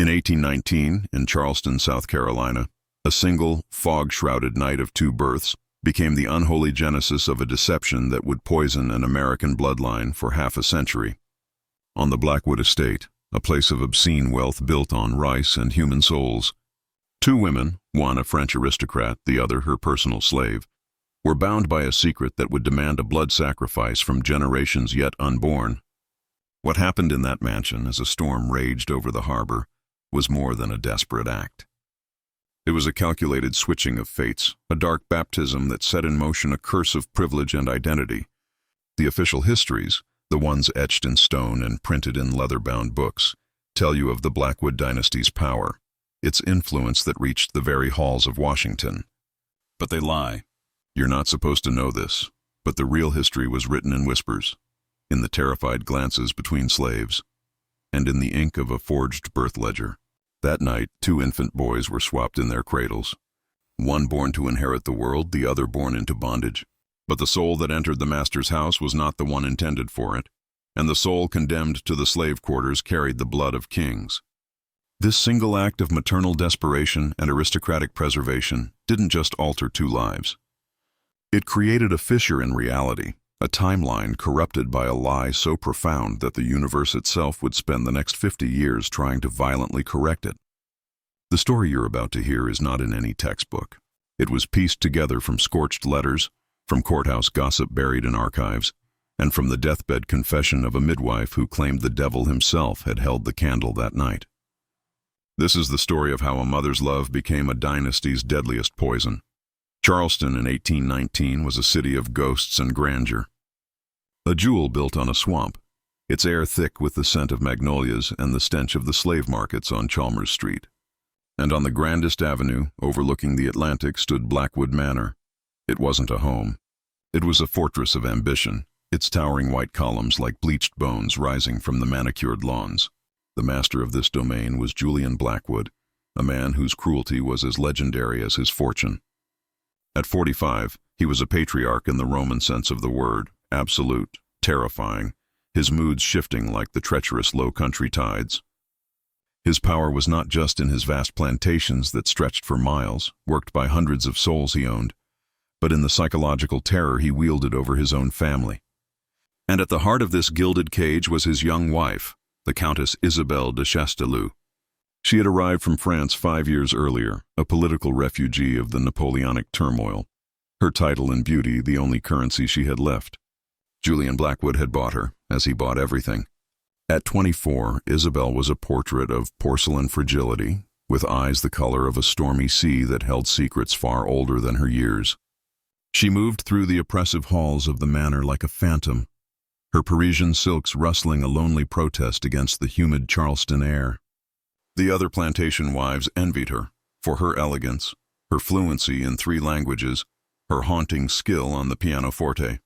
In 1819, in Charleston, South Carolina, a single, fog-shrouded night of two births became the unholy genesis of a deception that would poison an American bloodline for half a century. On the Blackwood estate, a place of obscene wealth built on rice and human souls, two women, one a French aristocrat, the other her personal slave, were bound by a secret that would demand a blood sacrifice from generations yet unborn. What happened in that mansion as a storm raged over the harbor was more than a desperate act. It was a calculated switching of fates, a dark baptism that set in motion a curse of privilege and identity. The official histories, the ones etched in stone and printed in leather-bound books, tell you of the Blackwood dynasty's power, its influence that reached the very halls of Washington. But they lie. You're not supposed to know this, but the real history was written in whispers, in the terrified glances between slaves, and in the ink of a forged birth ledger. That night, two infant boys were swapped in their cradles, one born to inherit the world, the other born into bondage. But the soul that entered the master's house was not the one intended for it, and the soul condemned to the slave quarters carried the blood of kings. This single act of maternal desperation and aristocratic preservation didn't just alter two lives. It created a fissure in reality, a timeline corrupted by a lie so profound that the universe itself would spend the next 50 years trying to violently correct it. The story you're about to hear is not in any textbook. It was pieced together from scorched letters, from courthouse gossip buried in archives, and from the deathbed confession of a midwife who claimed the devil himself had held the candle that night. This is the story of how a mother's love became a dynasty's deadliest poison. Charleston in 1819 was a city of ghosts and grandeur. A jewel built on a swamp, its air thick with the scent of magnolias and the stench of the slave markets on Chalmers Street. And on the grandest avenue, overlooking the Atlantic, stood Blackwood Manor. It wasn't a home. It was a fortress of ambition, its towering white columns like bleached bones rising from the manicured lawns. The master of this domain was Julian Blackwood, a man whose cruelty was as legendary as his fortune. At 45, he was a patriarch in the Roman sense of the word, absolute, terrifying, his moods shifting like the treacherous low-country tides. His power was not just in his vast plantations that stretched for miles, worked by hundreds of souls he owned, but in the psychological terror he wielded over his own family. And at the heart of this gilded cage was his young wife, the Countess Isabel de Chastellux. She had arrived from France 5 years earlier, a political refugee of the Napoleonic turmoil, her title and beauty the only currency she had left. Julian Blackwood had bought her, as he bought everything. At 24, Isabel was a portrait of porcelain fragility, with eyes the color of a stormy sea that held secrets far older than her years. She moved through the oppressive halls of the manor like a phantom, her Parisian silks rustling a lonely protest against the humid Charleston air. The other plantation wives envied her for her elegance, her fluency in 3 languages, her haunting skill on the pianoforte.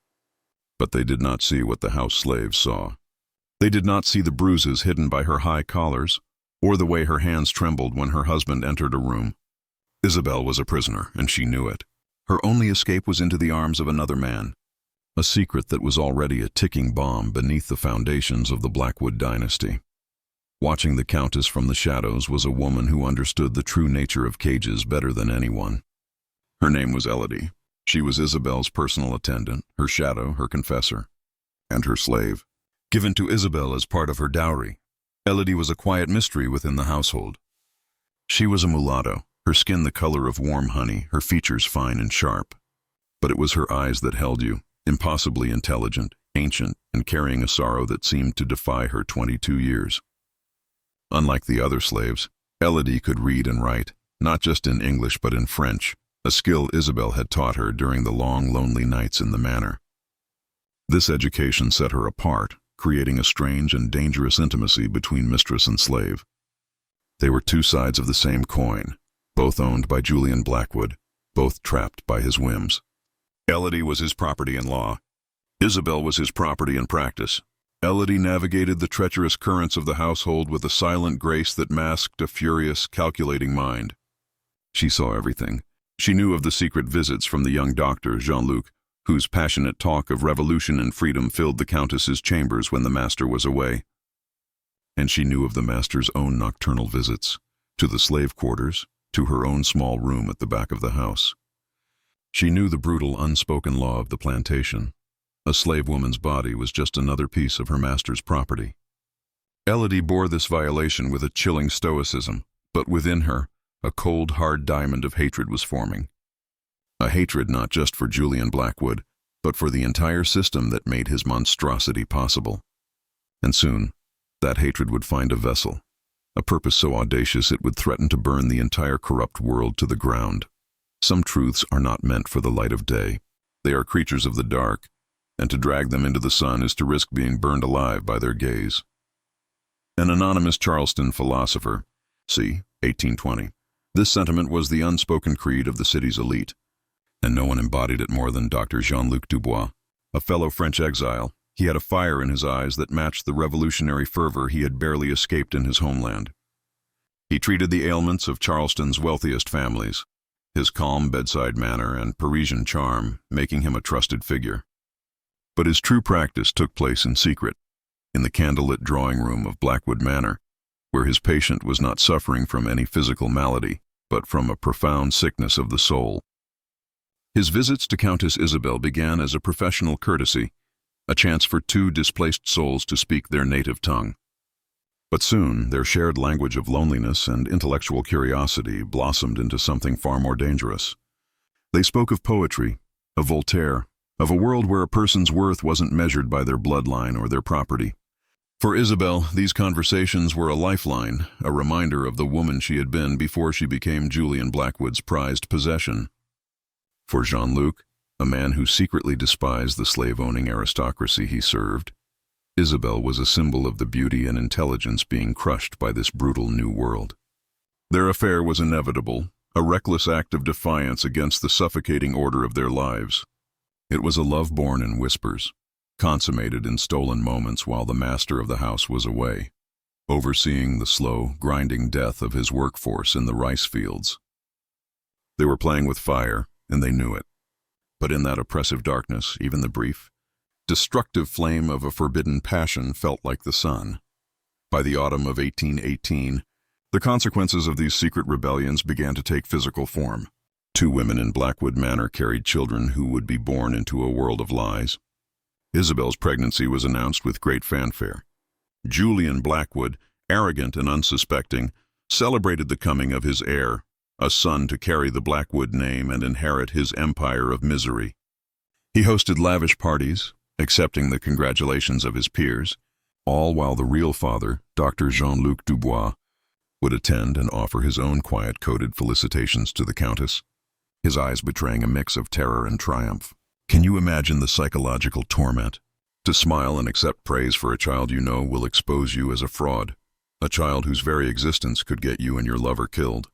But they did not see what the house slaves saw. They did not see the bruises hidden by her high collars, or the way her hands trembled when her husband entered a room. Isabel was a prisoner, and she knew it. Her only escape was into the arms of another man, a secret that was already a ticking bomb beneath the foundations of the Blackwood dynasty. Watching the Countess from the shadows was a woman who understood the true nature of cages better than anyone. Her name was Elodie. She was Isabel's personal attendant, her shadow, her confessor, and her slave. Given to Isabel as part of her dowry, Elodie was a quiet mystery within the household. She was a mulatto, her skin the color of warm honey, her features fine and sharp. But it was her eyes that held you, impossibly intelligent, ancient, and carrying a sorrow that seemed to defy her 22 years. Unlike the other slaves, Elodie could read and write, not just in English but in French, a skill Isabel had taught her during the long, lonely nights in the manor. This education set her apart, creating a strange and dangerous intimacy between mistress and slave. They were two sides of the same coin, both owned by Julian Blackwood, both trapped by his whims. Elodie was his property in law. Isabel was his property in practice. Elodie navigated the treacherous currents of the household with a silent grace that masked a furious, calculating mind. She saw everything. She knew of the secret visits from the young doctor, Jean-Luc, whose passionate talk of revolution and freedom filled the Countess's chambers when the master was away. and she knew of the master's own nocturnal visits, to the slave quarters, to her own small room at the back of the house. She knew the brutal, unspoken law of the plantation. A slave woman's body was just another piece of her master's property. Elodie bore this violation with a chilling stoicism, but within her, a cold, hard diamond of hatred was forming. A hatred not just for Julian Blackwood, but for the entire system that made his monstrosity possible. And soon, that hatred would find a vessel, a purpose so audacious it would threaten to burn the entire corrupt world to the ground. Some truths are not meant for the light of day. They are creatures of the dark, and to drag them into the sun is to risk being burned alive by their gaze. An anonymous Charleston philosopher, c. 1820. This sentiment was the unspoken creed of the city's elite, and no one embodied it more than Dr. Jean-Luc Dubois, a fellow French exile. He had a fire in his eyes that matched the revolutionary fervor he had barely escaped in his homeland. He treated the ailments of Charleston's wealthiest families, his calm bedside manner and Parisian charm making him a trusted figure. But his true practice took place in secret, in the candlelit drawing room of Blackwood Manor, where his patient was not suffering from any physical malady, but from a profound sickness of the soul. His visits to Countess Isabel began as a professional courtesy, a chance for two displaced souls to speak their native tongue. But soon, their shared language of loneliness and intellectual curiosity blossomed into something far more dangerous. They spoke of poetry, of Voltaire, of a world where a person's worth wasn't measured by their bloodline or their property. For Isabel, these conversations were a lifeline, a reminder of the woman she had been before she became Julian Blackwood's prized possession. For Jean-Luc, a man who secretly despised the slave-owning aristocracy he served, Isabel was a symbol of the beauty and intelligence being crushed by this brutal new world. Their affair was inevitable, a reckless act of defiance against the suffocating order of their lives. It was a love born in whispers, consummated in stolen moments while the master of the house was away, overseeing the slow, grinding death of his workforce in the rice fields. They were playing with fire, and they knew it. But in that oppressive darkness, even the brief, destructive flame of a forbidden passion felt like the sun. By the autumn of 1818, the consequences of these secret rebellions began to take physical form. 2 women in Blackwood Manor carried children who would be born into a world of lies. Isabel's pregnancy was announced with great fanfare. Julian Blackwood, arrogant and unsuspecting, celebrated the coming of his heir, a son to carry the Blackwood name and inherit his empire of misery. He hosted lavish parties, accepting the congratulations of his peers, all while the real father, Dr. Jean-Luc Dubois, would attend and offer his own quiet-coded felicitations to the Countess, his eyes betraying a mix of terror and triumph. Can you imagine the psychological torment? To smile and accept praise for a child you know will expose you as a fraud, a child whose very existence could get you and your lover killed.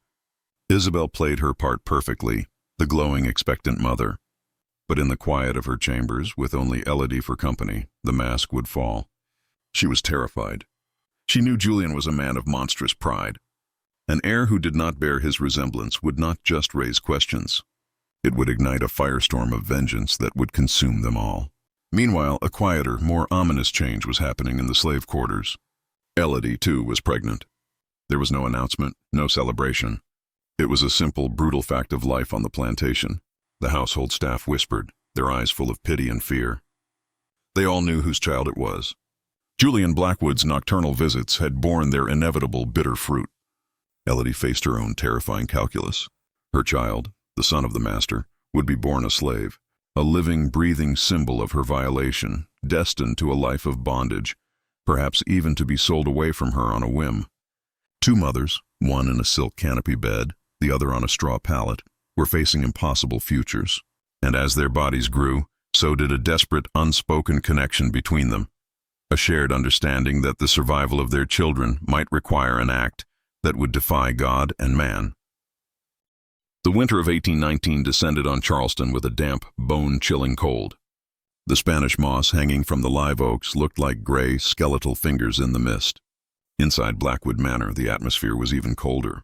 Isabel played her part perfectly, the glowing, expectant mother. But in the quiet of her chambers, with only Elodie for company, the mask would fall. She was terrified. She knew Julian was a man of monstrous pride. An heir who did not bear his resemblance would not just raise questions. It would ignite a firestorm of vengeance that would consume them all. Meanwhile, a quieter, more ominous change was happening in the slave quarters. Elodie, too, was pregnant. There was no announcement, no celebration. It was a simple, brutal fact of life on the plantation. The household staff whispered, their eyes full of pity and fear. They all knew whose child it was. Julian Blackwood's nocturnal visits had borne their inevitable bitter fruit. Elodie faced her own terrifying calculus. Her child, the son of the master, would be born a slave, a living, breathing symbol of her violation, destined to a life of bondage, perhaps even to be sold away from her on a whim. 2 mothers, one in a silk canopy bed, the other on a straw pallet, were facing impossible futures. And as their bodies grew, so did a desperate, unspoken connection between them. A shared understanding that the survival of their children might require an act that would defy God and man. The winter of 1819 descended on Charleston with a damp, bone-chilling cold. The Spanish moss hanging from the live oaks looked like gray, skeletal fingers in the mist. Inside Blackwood Manor, the atmosphere was even colder.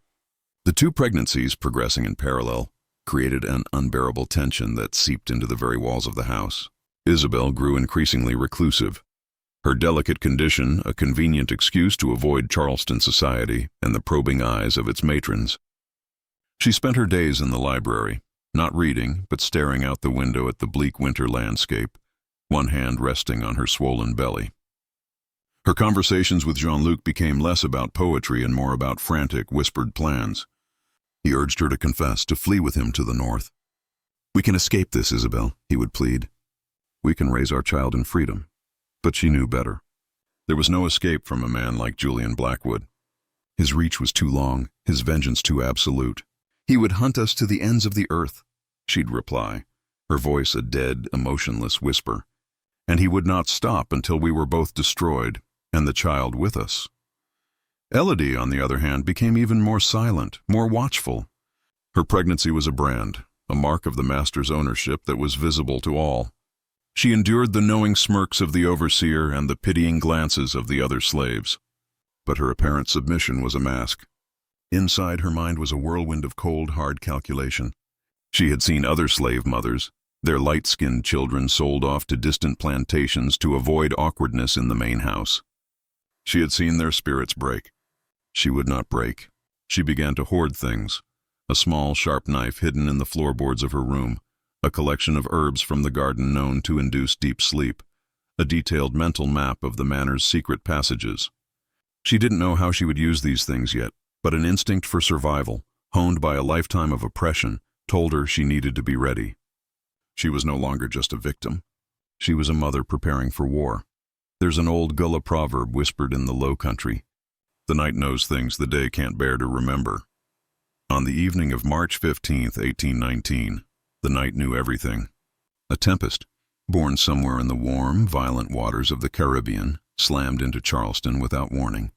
The 2 pregnancies, progressing in parallel, created an unbearable tension that seeped into the very walls of the house. Isabel grew increasingly reclusive. Her delicate condition a convenient excuse to avoid Charleston society and the probing eyes of its matrons. She spent her days in the library, not reading, but staring out the window at the bleak winter landscape, one hand resting on her swollen belly. Her conversations with Jean-Luc became less about poetry and more about frantic, whispered plans. He urged her to confess, to flee with him to the north. "We can escape this, Isabel," he would plead. "We can raise our child in freedom." But she knew better. There was no escape from a man like Julian Blackwood. His reach was too long, his vengeance too absolute. "He would hunt us to the ends of the earth," she'd reply, her voice a dead, emotionless whisper. "And he would not stop until we were both destroyed, and the child with us." Elodie, on the other hand, became even more silent, more watchful. Her pregnancy was a brand, a mark of the master's ownership that was visible to all. She endured the knowing smirks of the overseer and the pitying glances of the other slaves. But her apparent submission was a mask. Inside her mind was a whirlwind of cold, hard calculation. She had seen other slave mothers, their light-skinned children sold off to distant plantations to avoid awkwardness in the main house. She had seen their spirits break. She would not break. She began to hoard things. A small, sharp knife hidden in the floorboards of her room, a collection of herbs from the garden known to induce deep sleep, a detailed mental map of the manor's secret passages. She didn't know how she would use these things yet, but an instinct for survival, honed by a lifetime of oppression, told her she needed to be ready. She was no longer just a victim. She was a mother preparing for war. There's an old Gullah proverb whispered in the Low Country: "The night knows things the day can't bear to remember." On the evening of March 15th, 1819, the night knew everything. A tempest, born somewhere in the warm, violent waters of the Caribbean, slammed into Charleston without warning.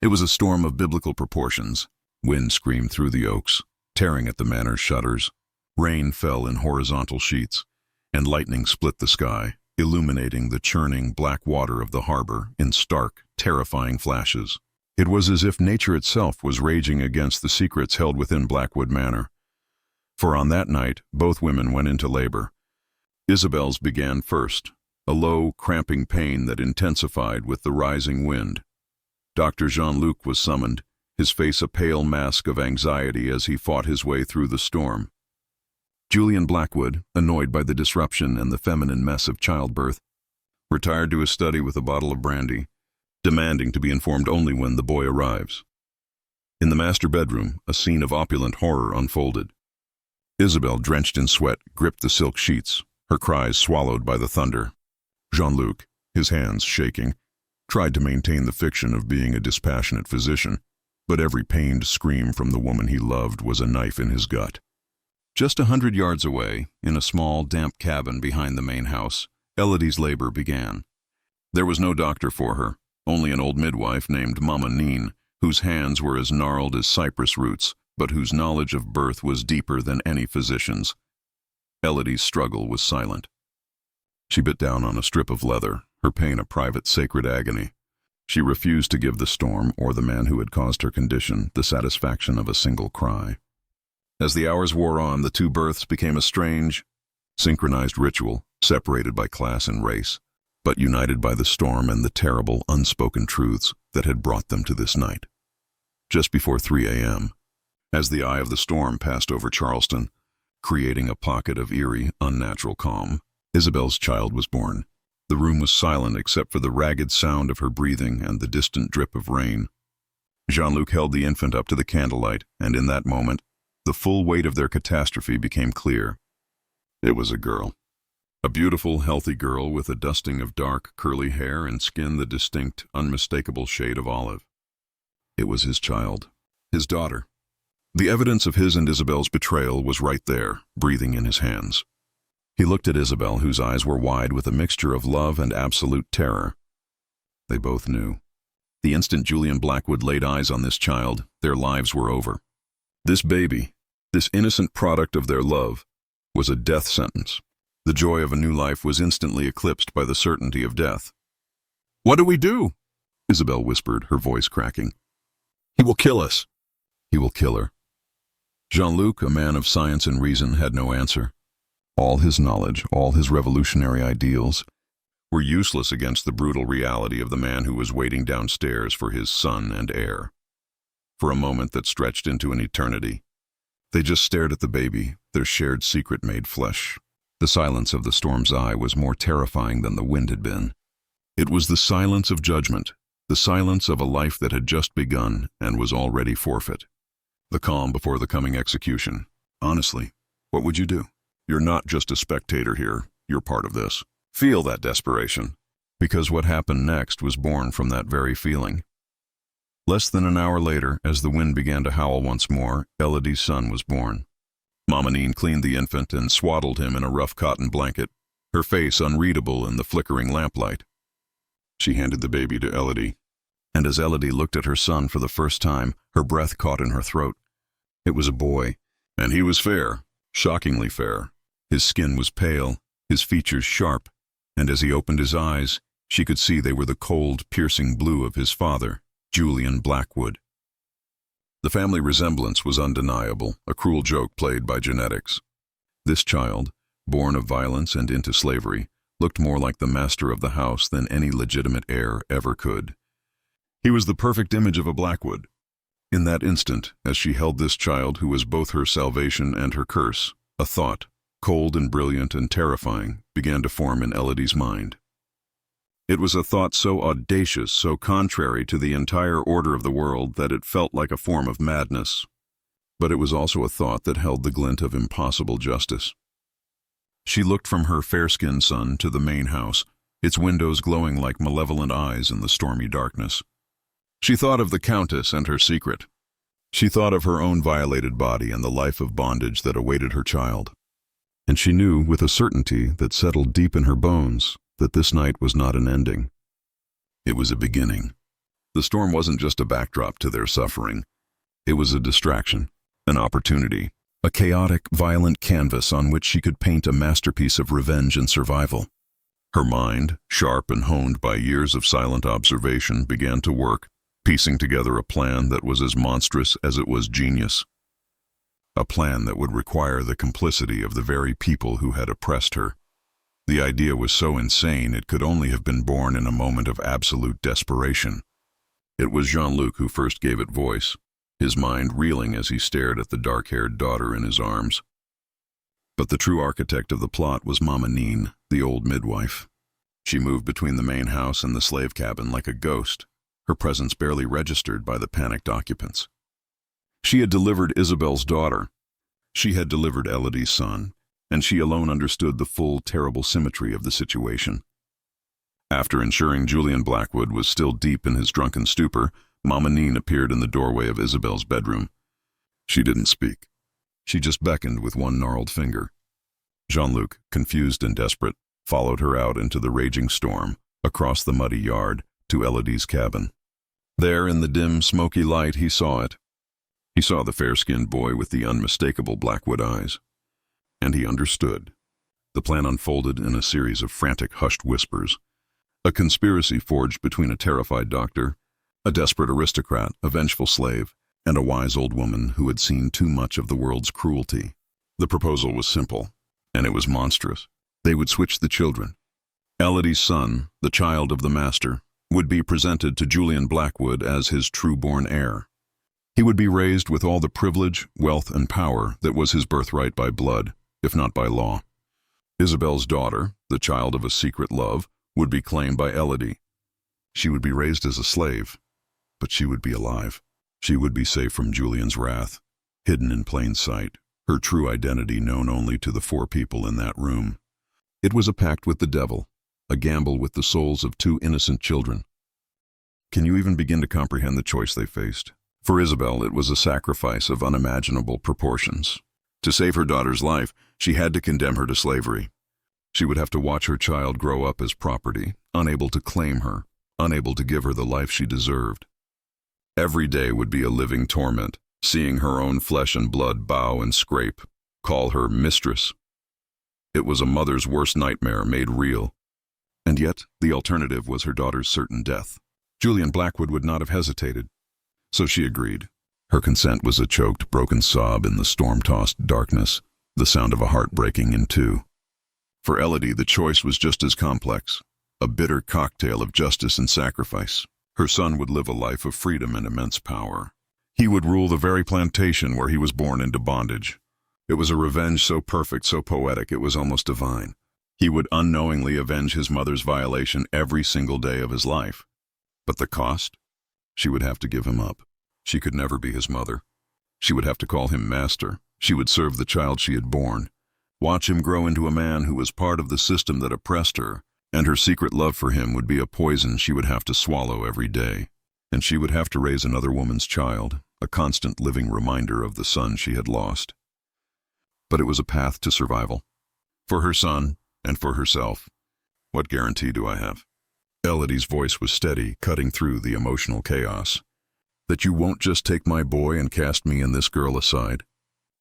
It was a storm of biblical proportions. Wind screamed through the oaks, tearing at the manor's shutters. Rain fell in horizontal sheets, and lightning split the sky, illuminating the churning black water of the harbor in stark, terrifying flashes. It was as if nature itself was raging against the secrets held within Blackwood Manor. For on that night, both women went into labor. Isabel's began first, a low, cramping pain that intensified with the rising wind. Dr. Jean-Luc was summoned, his face a pale mask of anxiety as he fought his way through the storm. Julian Blackwood, annoyed by the disruption and the feminine mess of childbirth, retired to his study with a bottle of brandy, demanding to be informed only when the boy arrives. In the master bedroom, a scene of opulent horror unfolded. Isabel, drenched in sweat, gripped the silk sheets, her cries swallowed by the thunder. Jean-Luc, his hands shaking, tried to maintain the fiction of being a dispassionate physician, but every pained scream from the woman he loved was a knife in his gut. Just 100 yards away, in a small, damp cabin behind the main house, Elodie's labor began. There was no doctor for her, only an old midwife named Mama Neen, whose hands were as gnarled as cypress roots, but whose knowledge of birth was deeper than any physician's. Elodie's struggle was silent. She bit down on a strip of leather, her pain a private, sacred agony. She refused to give the storm or the man who had caused her condition the satisfaction of a single cry. As the hours wore on, the two births became a strange, synchronized ritual, separated by class and race, but united by the storm and the terrible, unspoken truths that had brought them to this night. Just before 3 a.m., as the eye of the storm passed over Charleston, creating a pocket of eerie, unnatural calm, Isabel's child was born. The room was silent except for the ragged sound of her breathing and the distant drip of rain. Jean-Luc held the infant up to the candlelight, and in that moment, the full weight of their catastrophe became clear. It was a girl. A beautiful, healthy girl with a dusting of dark, curly hair and skin the distinct, unmistakable shade of olive. It was his child, his daughter. The evidence of his and Isabel's betrayal was right there, breathing in his hands. He looked at Isabel, whose eyes were wide with a mixture of love and absolute terror. They both knew. The instant Julian Blackwood laid eyes on this child, their lives were over. This baby, this innocent product of their love, was a death sentence. The joy of a new life was instantly eclipsed by the certainty of death. "What do we do?" Isabel whispered, her voice cracking. "He will kill us." "He will kill her." Jean-Luc, a man of science and reason, had no answer. All his knowledge, all his revolutionary ideals, were useless against the brutal reality of the man who was waiting downstairs for his son and heir. For a moment that stretched into an eternity, they just stared at the baby, their shared secret made flesh. The silence of the storm's eye was more terrifying than the wind had been. It was the silence of judgment, the silence of a life that had just begun and was already forfeit. The calm before the coming execution. Honestly, what would you do? You're not just a spectator here, you're part of this. Feel that desperation, because what happened next was born from that very feeling. Less than an hour later, as the wind began to howl once more, Elodie's son was born. Mama Neen cleaned the infant and swaddled him in a rough cotton blanket, her face unreadable in the flickering lamplight. She handed the baby to Elodie, and as Elodie looked at her son for the first time, her breath caught in her throat. It was a boy, and he was fair, shockingly fair. His skin was pale, his features sharp, and as he opened his eyes, she could see they were the cold, piercing blue of his father, Julian Blackwood. The family resemblance was undeniable, a cruel joke played by genetics. This child, born of violence and into slavery, looked more like the master of the house than any legitimate heir ever could. He was the perfect image of a Blackwood. In that instant, as she held this child who was both her salvation and her curse, a thought, cold and brilliant and terrifying, began to form in Elodie's mind. It was a thought so audacious, so contrary to the entire order of the world that it felt like a form of madness. But it was also a thought that held the glint of impossible justice. She looked from her fair-skinned son to the main house, its windows glowing like malevolent eyes in the stormy darkness. She thought of the Countess and her secret. She thought of her own violated body and the life of bondage that awaited her child. And she knew with a certainty that settled deep in her bones that this night was not an ending. It was a beginning. The storm wasn't just a backdrop to their suffering. It was a distraction, an opportunity, a chaotic, violent canvas on which she could paint a masterpiece of revenge and survival. Her mind, sharp and honed by years of silent observation, began to work, piecing together a plan that was as monstrous as it was genius. A plan that would require the complicity of the very people who had oppressed her. The idea was so insane it could only have been born in a moment of absolute desperation. It was Jean-Luc who first gave it voice, his mind reeling as he stared at the dark-haired daughter in his arms. But the true architect of the plot was Mama Neen, the old midwife. She moved between the main house and the slave cabin like a ghost, her presence barely registered by the panicked occupants. She had delivered Isabel's daughter. She had delivered Elodie's son, and she alone understood the full, terrible symmetry of the situation. After ensuring Julian Blackwood was still deep in his drunken stupor, Mama Neen appeared in the doorway of Isabel's bedroom. She didn't speak. She just beckoned with one gnarled finger. Jean-Luc, confused and desperate, followed her out into the raging storm, across the muddy yard, to Elodie's cabin. There, in the dim, smoky light, he saw it. He saw the fair-skinned boy with the unmistakable Blackwood eyes. And he understood. The plan unfolded in a series of frantic, hushed whispers. A conspiracy forged between a terrified doctor, a desperate aristocrat, a vengeful slave, and a wise old woman who had seen too much of the world's cruelty. The proposal was simple, and it was monstrous. They would switch the children. Elodie's son, the child of the master, would be presented to Julian Blackwood as his true-born heir. He would be raised with all the privilege, wealth, and power that was his birthright by blood, if not by law. Isabel's daughter, the child of a secret love, would be claimed by Elodie. She would be raised as a slave, but she would be alive. She would be safe from Julian's wrath, hidden in plain sight, her true identity known only to the 4 people in that room. It was a pact with the devil, a gamble with the souls of 2 innocent children. Can you even begin to comprehend the choice they faced? For Isabel, it was a sacrifice of unimaginable proportions. To save her daughter's life, she had to condemn her to slavery. She would have to watch her child grow up as property, unable to claim her, unable to give her the life she deserved. Every day would be a living torment, seeing her own flesh and blood bow and scrape, call her mistress. It was a mother's worst nightmare made real. And yet, the alternative was her daughter's certain death. Julian Blackwood would not have hesitated. So she agreed. Her consent was a choked, broken sob in the storm-tossed darkness, the sound of a heart breaking in two. For Elodie, the choice was just as complex. a bitter cocktail of justice and sacrifice. Her son would live a life of freedom and immense power. He would rule the very plantation where he was born into bondage. It was a revenge so perfect, so poetic, it was almost divine. He would unknowingly avenge his mother's violation every single day of his life. But the cost? She would have to give him up. She could never be his mother. She would have to call him master. She would serve the child she had borne. Watch him grow into a man who was part of the system that oppressed her, and her secret love for him would be a poison she would have to swallow every day. And she would have to raise another woman's child, a constant living reminder of the son she had lost. But it was a path to survival. For her son, and for herself. What guarantee do I have? Elodie's voice was steady, cutting through the emotional chaos. That you won't just take my boy and cast me and this girl aside?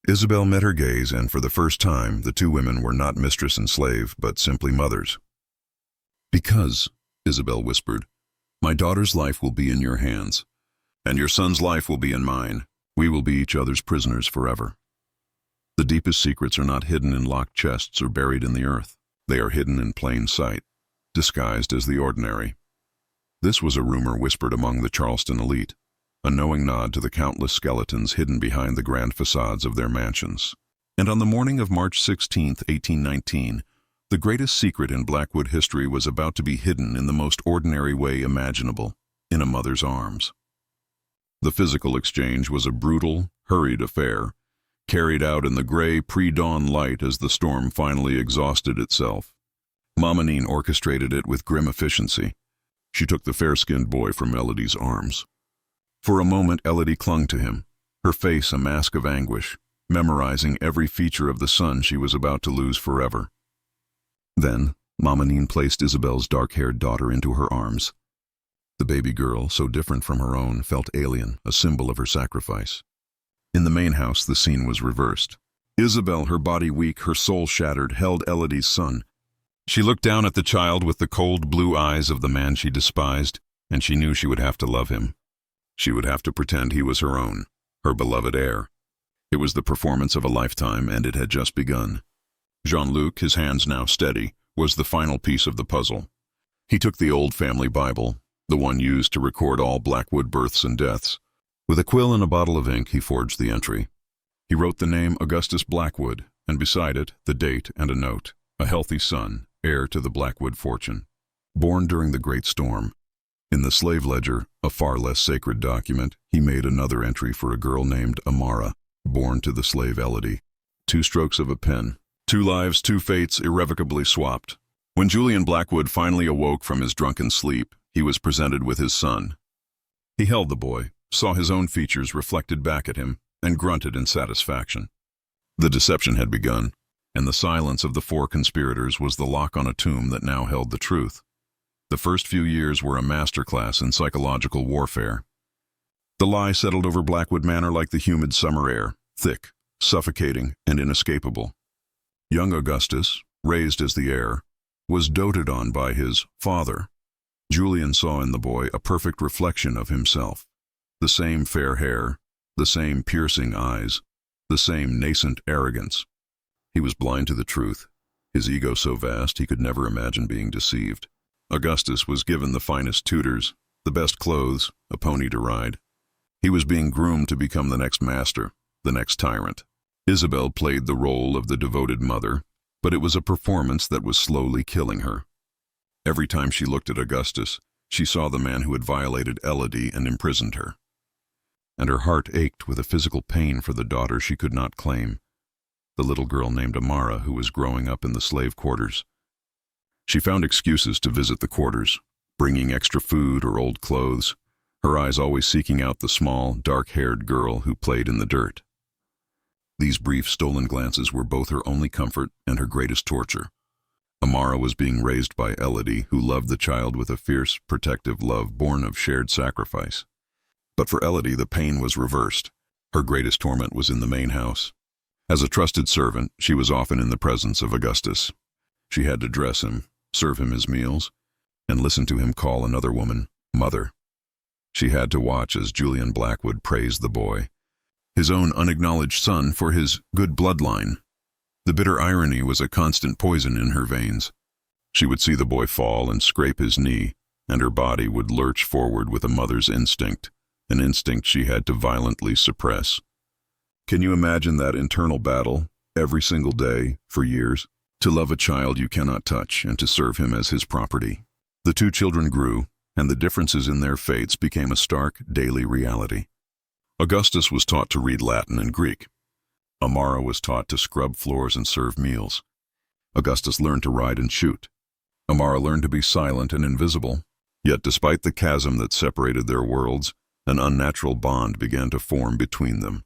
Isabel met her gaze, and for the first time, the two women were not mistress and slave, but simply mothers. Because, Isabel whispered, my daughter's life will be in your hands, and your son's life will be in mine. We will be each other's prisoners forever. The deepest secrets are not hidden in locked chests or buried in the earth. They are hidden in plain sight, disguised as the ordinary. This was a rumor whispered among the Charleston elite, a knowing nod to the countless skeletons hidden behind the grand facades of their mansions. And on the morning of March 16, 1819, the greatest secret in Blackwood history was about to be hidden in the most ordinary way imaginable, in a mother's arms. The physical exchange was a brutal, hurried affair, carried out in the gray pre-dawn light as the storm finally exhausted itself. Mamanine orchestrated it with grim efficiency. She took the fair-skinned boy from Elodie's arms. For a moment Elodie clung to him, her face a mask of anguish, memorizing every feature of the son she was about to lose forever. Then, Mamanine placed Isabel's dark-haired daughter into her arms. The baby girl, so different from her own, felt alien, a symbol of her sacrifice. In the main house, the scene was reversed. Isabel, her body weak, her soul shattered, held Elodie's son. She looked down at the child with the cold blue eyes of the man she despised, and she knew she would have to love him. She would have to pretend he was her own, her beloved heir. It was the performance of a lifetime, and it had just begun. Jean-Luc, his hands now steady, was the final piece of the puzzle. He took the old family Bible, the one used to record all Blackwood births and deaths. With a quill and a bottle of ink, he forged the entry. He wrote the name Augustus Blackwood, and beside it, the date and a note, a healthy son, heir to the Blackwood fortune. Born during the Great Storm. In the slave ledger, a far less sacred document, he made another entry for a girl named Amara, born to the slave Elodie. 2 strokes of a pen. 2 lives, 2 fates irrevocably swapped. When Julian Blackwood finally awoke from his drunken sleep, he was presented with his son. He held the boy, saw his own features reflected back at him, and grunted in satisfaction. The deception had begun, and the silence of the 4 conspirators was the lock on a tomb that now held the truth. The first few years were a masterclass in psychological warfare. The lie settled over Blackwood Manor like the humid summer air, thick, suffocating, and inescapable. Young Augustus, raised as the heir, was doted on by his father. Julian saw in the boy a perfect reflection of himself. The same fair hair, the same piercing eyes, the same nascent arrogance. He was blind to the truth, his ego so vast he could never imagine being deceived. Augustus was given the finest tutors, the best clothes, a pony to ride. He was being groomed to become the next master, the next tyrant. Isabel played the role of the devoted mother, but it was a performance that was slowly killing her. Every time she looked at Augustus, she saw the man who had violated Elodie and imprisoned her. And her heart ached with a physical pain for the daughter she could not claim, the little girl named Amara who was growing up in the slave quarters. She found excuses to visit the quarters, bringing extra food or old clothes, her eyes always seeking out the small, dark-haired girl who played in the dirt. These brief, stolen glances were both her only comfort and her greatest torture. Amara was being raised by Elodie, who loved the child with a fierce, protective love born of shared sacrifice. But for Elodie, the pain was reversed. Her greatest torment was in the main house. As a trusted servant, she was often in the presence of Augustus. She had to dress him, serve him his meals, and listen to him call another woman mother. She had to watch as Julian Blackwood praised the boy, his own unacknowledged son, for his good bloodline. The bitter irony was a constant poison in her veins. She would see the boy fall and scrape his knee, and her body would lurch forward with a mother's instinct, an instinct she had to violently suppress. Can you imagine that internal battle, every single day, for years? To love a child you cannot touch and to serve him as his property. The two children grew, and the differences in their fates became a stark, daily reality. Augustus was taught to read Latin and Greek. Amara was taught to scrub floors and serve meals. Augustus learned to ride and shoot. Amara learned to be silent and invisible. Yet despite the chasm that separated their worlds, an unnatural bond began to form between them.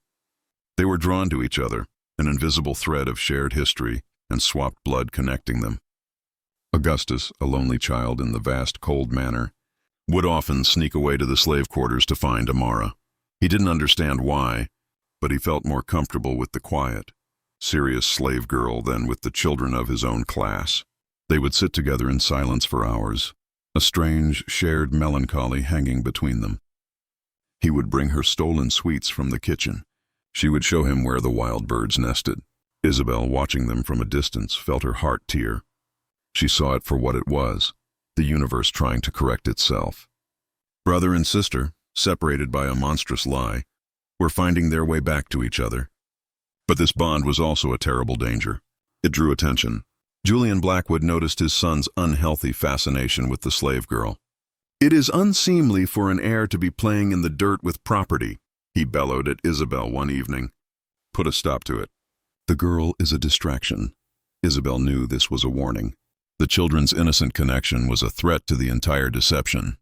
They were drawn to each other, an invisible thread of shared history and swapped blood connecting them. Augustus, a lonely child in the vast, cold manor, would often sneak away to the slave quarters to find Amara. He didn't understand why, but he felt more comfortable with the quiet, serious slave girl than with the children of his own class. They would sit together in silence for hours, a strange, shared melancholy hanging between them. He would bring her stolen sweets from the kitchen. She would show him where the wild birds nested. Isabel, watching them from a distance, felt her heart tear. She saw it for what it was, the universe trying to correct itself. Brother and sister, separated by a monstrous lie, were finding their way back to each other. But this bond was also a terrible danger. It drew attention. Julian Blackwood noticed his son's unhealthy fascination with the slave girl. "It is unseemly for an heir to be playing in the dirt with property," he bellowed at Isabel one evening. "Put a stop to it. The girl is a distraction." Isabel knew this was a warning. The children's innocent connection was a threat to the entire deception.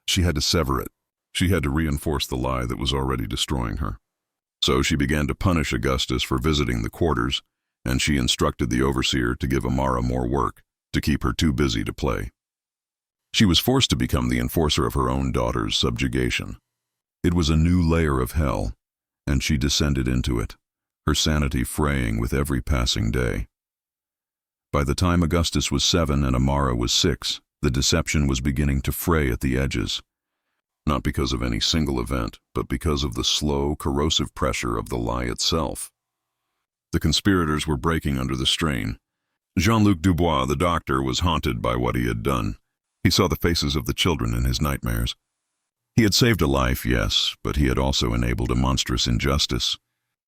She had to sever it. She had to reinforce the lie that was already destroying her. So she began to punish Augustus for visiting the quarters, and she instructed the overseer to give Amara more work, to keep her too busy to play. She was forced to become the enforcer of her own daughter's subjugation. It was a new layer of hell, and she descended into it, her sanity fraying with every passing day. By the time Augustus was 7 and Amara was 6, the deception was beginning to fray at the edges. Not because of any single event, but because of the slow, corrosive pressure of the lie itself. The conspirators were breaking under the strain. Jean-Luc Dubois, the doctor, was haunted by what he had done. He saw the faces of the children in his nightmares. He had saved a life, yes, but he had also enabled a monstrous injustice.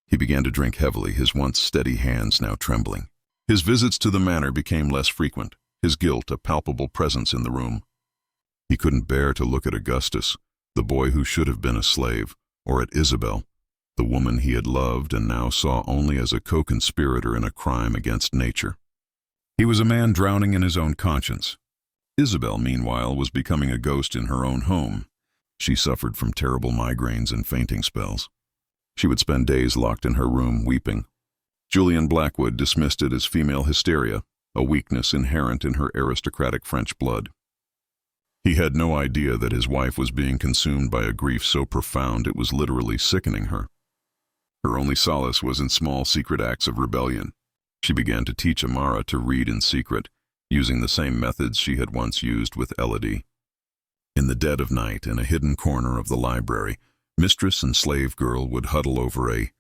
He began to drink heavily, his once steady hands now trembling. His visits to the manor became less frequent, his guilt a palpable presence in the room. He couldn't bear to look at Augustus, the boy who should have been a slave, or at Isabel, the woman he had loved and now saw only as a co-conspirator in a crime against nature. He was a man drowning in his own conscience. Isabel, meanwhile, was becoming a ghost in her own home. She suffered from terrible migraines and fainting spells. She would spend days locked in her room, weeping. Julian Blackwood dismissed it as female hysteria, a weakness inherent in her aristocratic French blood. He had no idea that his wife was being consumed by a grief so profound it was literally sickening her. Her only solace was in small secret acts of rebellion. She began to teach Amara to read in secret, using the same methods she had once used with Elodie. In the dead of night, in a hidden corner of the library, mistress and slave girl would huddle over a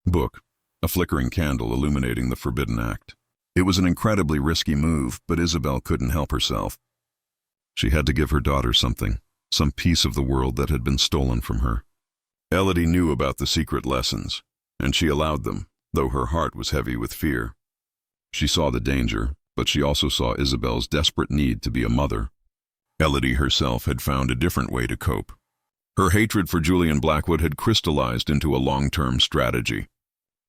book, a flickering candle illuminating the forbidden act. It was an incredibly risky move, but Isabel couldn't help herself. She had to give her daughter something, some piece of the world that had been stolen from her. Elodie knew about the secret lessons, and she allowed them, though her heart was heavy with fear. She saw the danger, but she also saw Isabel's desperate need to be a mother. Elodie herself had found a different way to cope. Her hatred for Julian Blackwood had crystallized into a long-term strategy.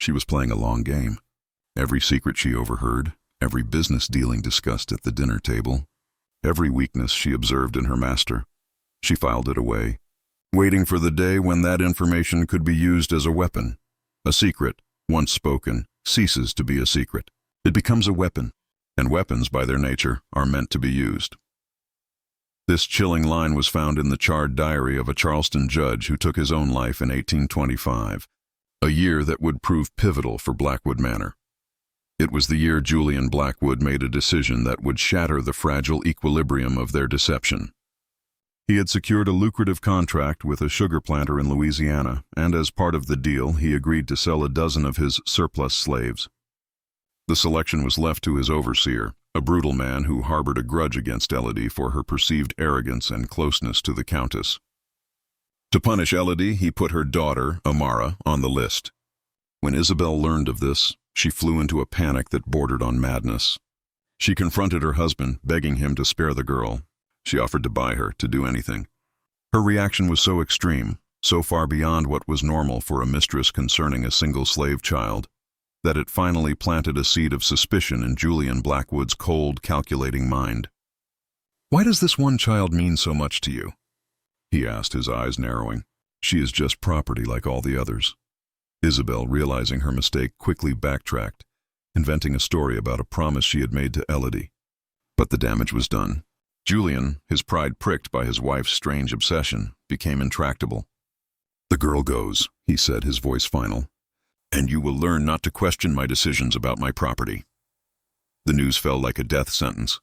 She was playing a long game. Every secret she overheard, every business dealing discussed at the dinner table, every weakness she observed in her master, she filed it away, waiting for the day when that information could be used as a weapon. A secret, once spoken, ceases to be a secret. It becomes a weapon, and weapons, by their nature, are meant to be used. This chilling line was found in the charred diary of a Charleston judge who took his own life in 1825, a year that would prove pivotal for Blackwood Manor. It was the year Julian Blackwood made a decision that would shatter the fragile equilibrium of their deception. He had secured a lucrative contract with a sugar planter in Louisiana, and as part of the deal, he agreed to sell a dozen of his surplus slaves. The selection was left to his overseer, a brutal man who harbored a grudge against Elodie for her perceived arrogance and closeness to the Countess. To punish Elodie, he put her daughter, Amara, on the list. When Isabel learned of this, she flew into a panic that bordered on madness. She confronted her husband, begging him to spare the girl. She offered to buy her, to do anything. Her reaction was so extreme, so far beyond what was normal for a mistress concerning a single slave child, that it finally planted a seed of suspicion in Julian Blackwood's cold, calculating mind. "Why does this one child mean so much to you?" he asked, his eyes narrowing. "She is just property like all the others." Isabel, realizing her mistake, quickly backtracked, inventing a story about a promise she had made to Elodie. But the damage was done. Julian, his pride pricked by his wife's strange obsession, became intractable. "The girl goes," he said, his voice final, "and you will learn not to question my decisions about my property." The news fell like a death sentence.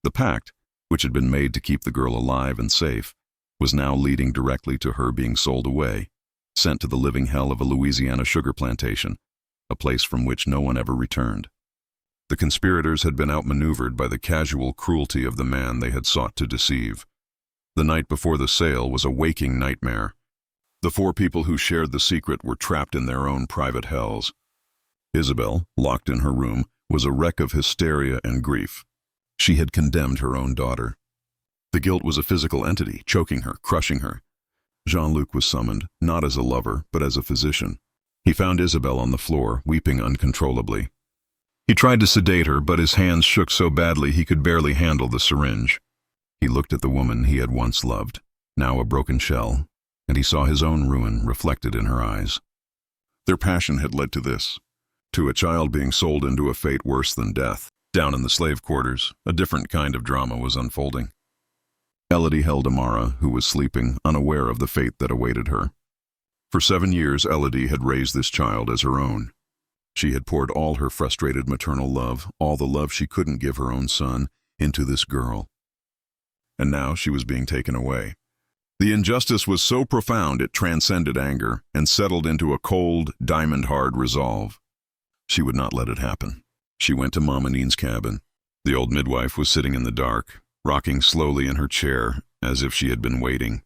The pact, which had been made to keep the girl alive and safe, was now leading directly to her being sold away, sent to the living hell of a Louisiana sugar plantation, a place from which no one ever returned. The conspirators had been outmaneuvered by the casual cruelty of the man they had sought to deceive. The night before the sale was a waking nightmare. The four people who shared the secret were trapped in their own private hells. Isabel, locked in her room, was a wreck of hysteria and grief. She had condemned her own daughter. The guilt was a physical entity, choking her, crushing her. Jean-Luc was summoned, not as a lover, but as a physician. He found Isabel on the floor, weeping uncontrollably. He tried to sedate her, but his hands shook so badly he could barely handle the syringe. He looked at the woman he had once loved, now a broken shell, and he saw his own ruin reflected in her eyes. Their passion had led to this, to a child being sold into a fate worse than death. Down in the slave quarters, a different kind of drama was unfolding. Elodie held Amara, who was sleeping, unaware of the fate that awaited her. For 7 years, Elodie had raised this child as her own. She had poured all her frustrated maternal love, all the love she couldn't give her own son, into this girl. And now she was being taken away. The injustice was so profound it transcended anger and settled into a cold, diamond-hard resolve. She would not let it happen. She went to Mama Neen's cabin. The old midwife was sitting in the dark, rocking slowly in her chair, as if she had been waiting.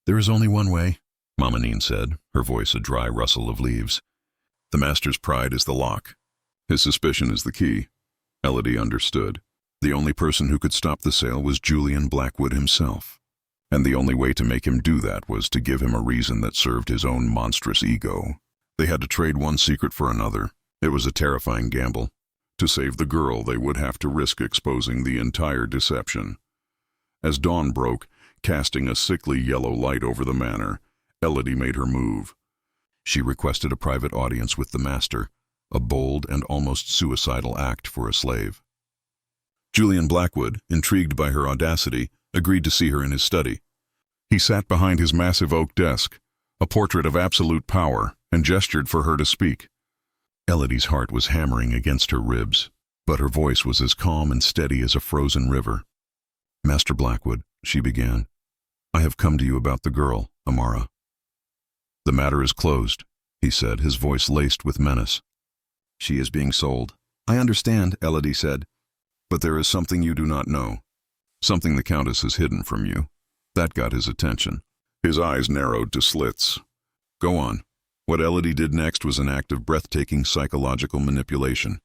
"There is only one way," Mama Neen said, her voice a dry rustle of leaves. "The master's pride is the lock. His suspicion is the key." Elodie understood. The only person who could stop the sale was Julian Blackwood himself. And the only way to make him do that was to give him a reason that served his own monstrous ego. They had to trade one secret for another. It was a terrifying gamble. To save the girl, they would have to risk exposing the entire deception. As dawn broke, casting a sickly yellow light over the manor, Elodie made her move. She requested a private audience with the master, a bold and almost suicidal act for a slave. Julian Blackwood, intrigued by her audacity, agreed to see her in his study. He sat behind his massive oak desk, a portrait of absolute power, and gestured for her to speak. Elodie's heart was hammering against her ribs, but her voice was as calm and steady as a frozen river. "Master Blackwood," she began, "I have come to you about the girl, Amara." "The matter is closed," he said, his voice laced with menace. "She is being sold." "I understand," Elodie said. "But there is something you do not know. Something the Countess has hidden from you." That got his attention. His eyes narrowed to slits. "Go on." What Elodie did next was an act of breathtaking psychological manipulation.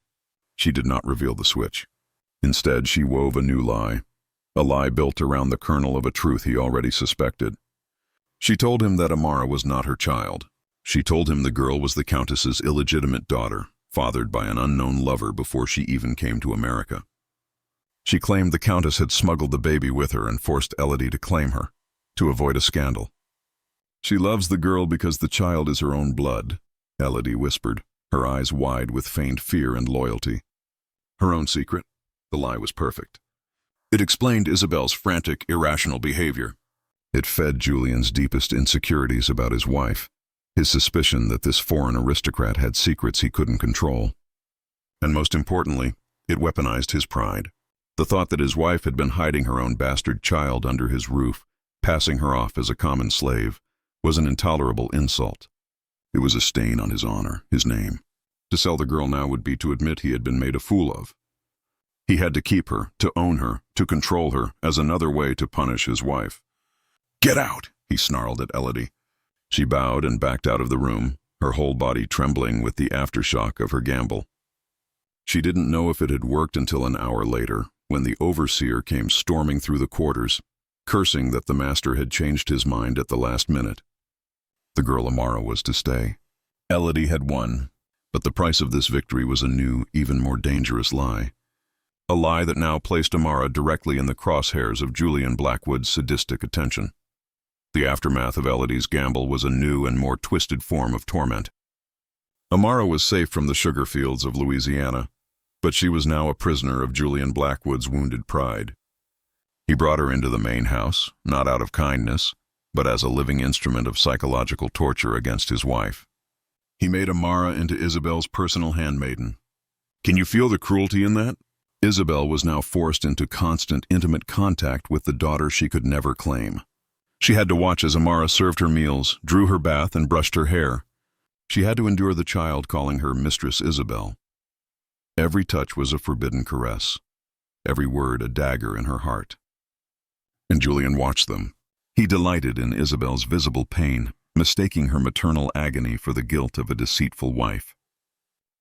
She did not reveal the switch. Instead, she wove a new lie, a lie built around the kernel of a truth he already suspected. She told him that Amara was not her child. She told him the girl was the Countess's illegitimate daughter, fathered by an unknown lover before she even came to America. She claimed the Countess had smuggled the baby with her and forced Elodie to claim her, to avoid a scandal. "She loves the girl because the child is her own blood," Elodie whispered, her eyes wide with feigned fear and loyalty. Her own secret? The lie was perfect. It explained Isabel's frantic, irrational behavior. It fed Julian's deepest insecurities about his wife, his suspicion that this foreign aristocrat had secrets he couldn't control. And most importantly, it weaponized his pride. The thought that his wife had been hiding her own bastard child under his roof, passing her off as a common slave, was an intolerable insult. It was a stain on his honor, his name. To sell the girl now would be to admit he had been made a fool of. He had to keep her, to own her, to control her, as another way to punish his wife. "Get out!" he snarled at Elodie. She bowed and backed out of the room, her whole body trembling with the aftershock of her gamble. She didn't know if it had worked until an hour later, when the overseer came storming through the quarters, cursing that the master had changed his mind at the last minute. The girl Amara was to stay. Elodie had won, but the price of this victory was a new, even more dangerous lie. A lie that now placed Amara directly in the crosshairs of Julian Blackwood's sadistic attention. The aftermath of Elodie's gamble was a new and more twisted form of torment. Amara was safe from the sugar fields of Louisiana, but she was now a prisoner of Julian Blackwood's wounded pride. He brought her into the main house, not out of kindness, but as a living instrument of psychological torture against his wife. He made Amara into Isabel's personal handmaiden. Can you feel the cruelty in that? Isabel was now forced into constant, intimate contact with the daughter she could never claim. She had to watch as Amara served her meals, drew her bath, and brushed her hair. She had to endure the child calling her Mistress Isabel. Every touch was a forbidden caress, every word a dagger in her heart. And Julian watched them. He delighted in Isabel's visible pain, mistaking her maternal agony for the guilt of a deceitful wife.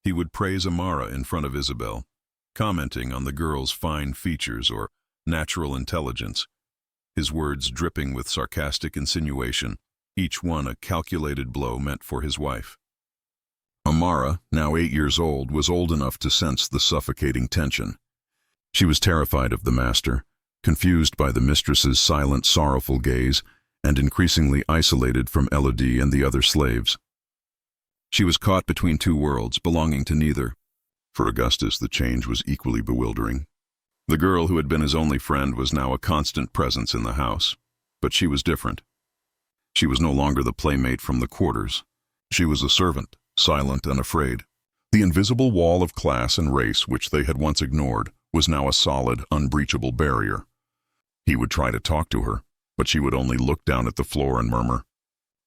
He would praise Amara in front of Isabel, commenting on the girl's fine features or natural intelligence, his words dripping with sarcastic insinuation, each one a calculated blow meant for his wife. Amara, now 8 years old, was old enough to sense the suffocating tension. She was terrified of the master, confused by the mistress's silent, sorrowful gaze, and increasingly isolated from Elodie and the other slaves. She was caught between two worlds, belonging to neither. For Augustus, the change was equally bewildering. The girl who had been his only friend was now a constant presence in the house, but she was different. She was no longer the playmate from the quarters. She was a servant, silent and afraid. The invisible wall of class and race which they had once ignored was now a solid, unbreachable barrier. He would try to talk to her, but she would only look down at the floor and murmur,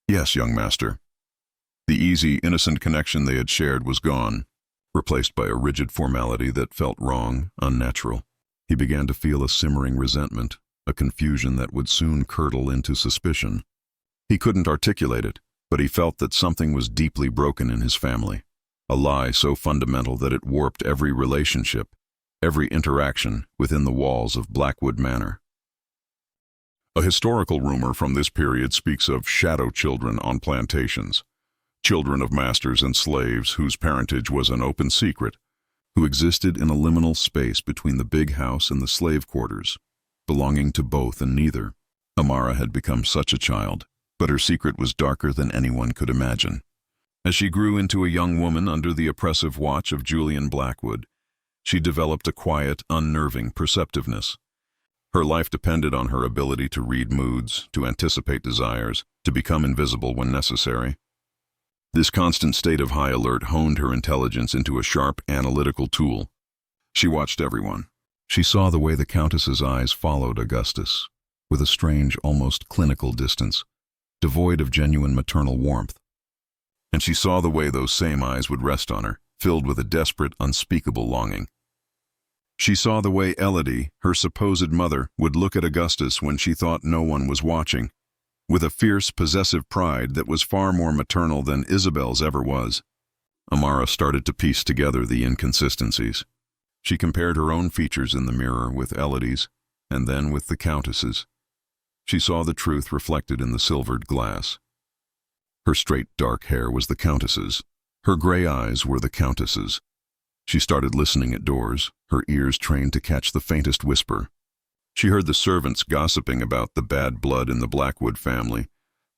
"Yes, young master." The easy, innocent connection they had shared was gone, replaced by a rigid formality that felt wrong, unnatural. He began to feel a simmering resentment, a confusion that would soon curdle into suspicion. He couldn't articulate it, but he felt that something was deeply broken in his family, a lie so fundamental that it warped every relationship, every interaction within the walls of Blackwood Manor. A historical rumor from this period speaks of shadow children on plantations, children of masters and slaves whose parentage was an open secret, who existed in a liminal space between the big house and the slave quarters, belonging to both and neither. Amara had become such a child, but her secret was darker than anyone could imagine. As she grew into a young woman under the oppressive watch of Julian Blackwood, she developed a quiet, unnerving perceptiveness. Her life depended on her ability to read moods, to anticipate desires, to become invisible when necessary. This constant state of high alert honed her intelligence into a sharp, analytical tool. She watched everyone. She saw the way the Countess's eyes followed Augustus, with a strange, almost clinical distance, devoid of genuine maternal warmth. And she saw the way those same eyes would rest on her, filled with a desperate, unspeakable longing. She saw the way Elodie, her supposed mother, would look at Augustus when she thought no one was watching, with a fierce, possessive pride that was far more maternal than Isabel's ever was. Amara started to piece together the inconsistencies. She compared her own features in the mirror with Elodie's, and then with the Countess's. She saw the truth reflected in the silvered glass. Her straight, dark hair was the Countess's. Her gray eyes were the Countess's. She started listening at doors, her ears trained to catch the faintest whisper. She heard the servants gossiping about the bad blood in the Blackwood family,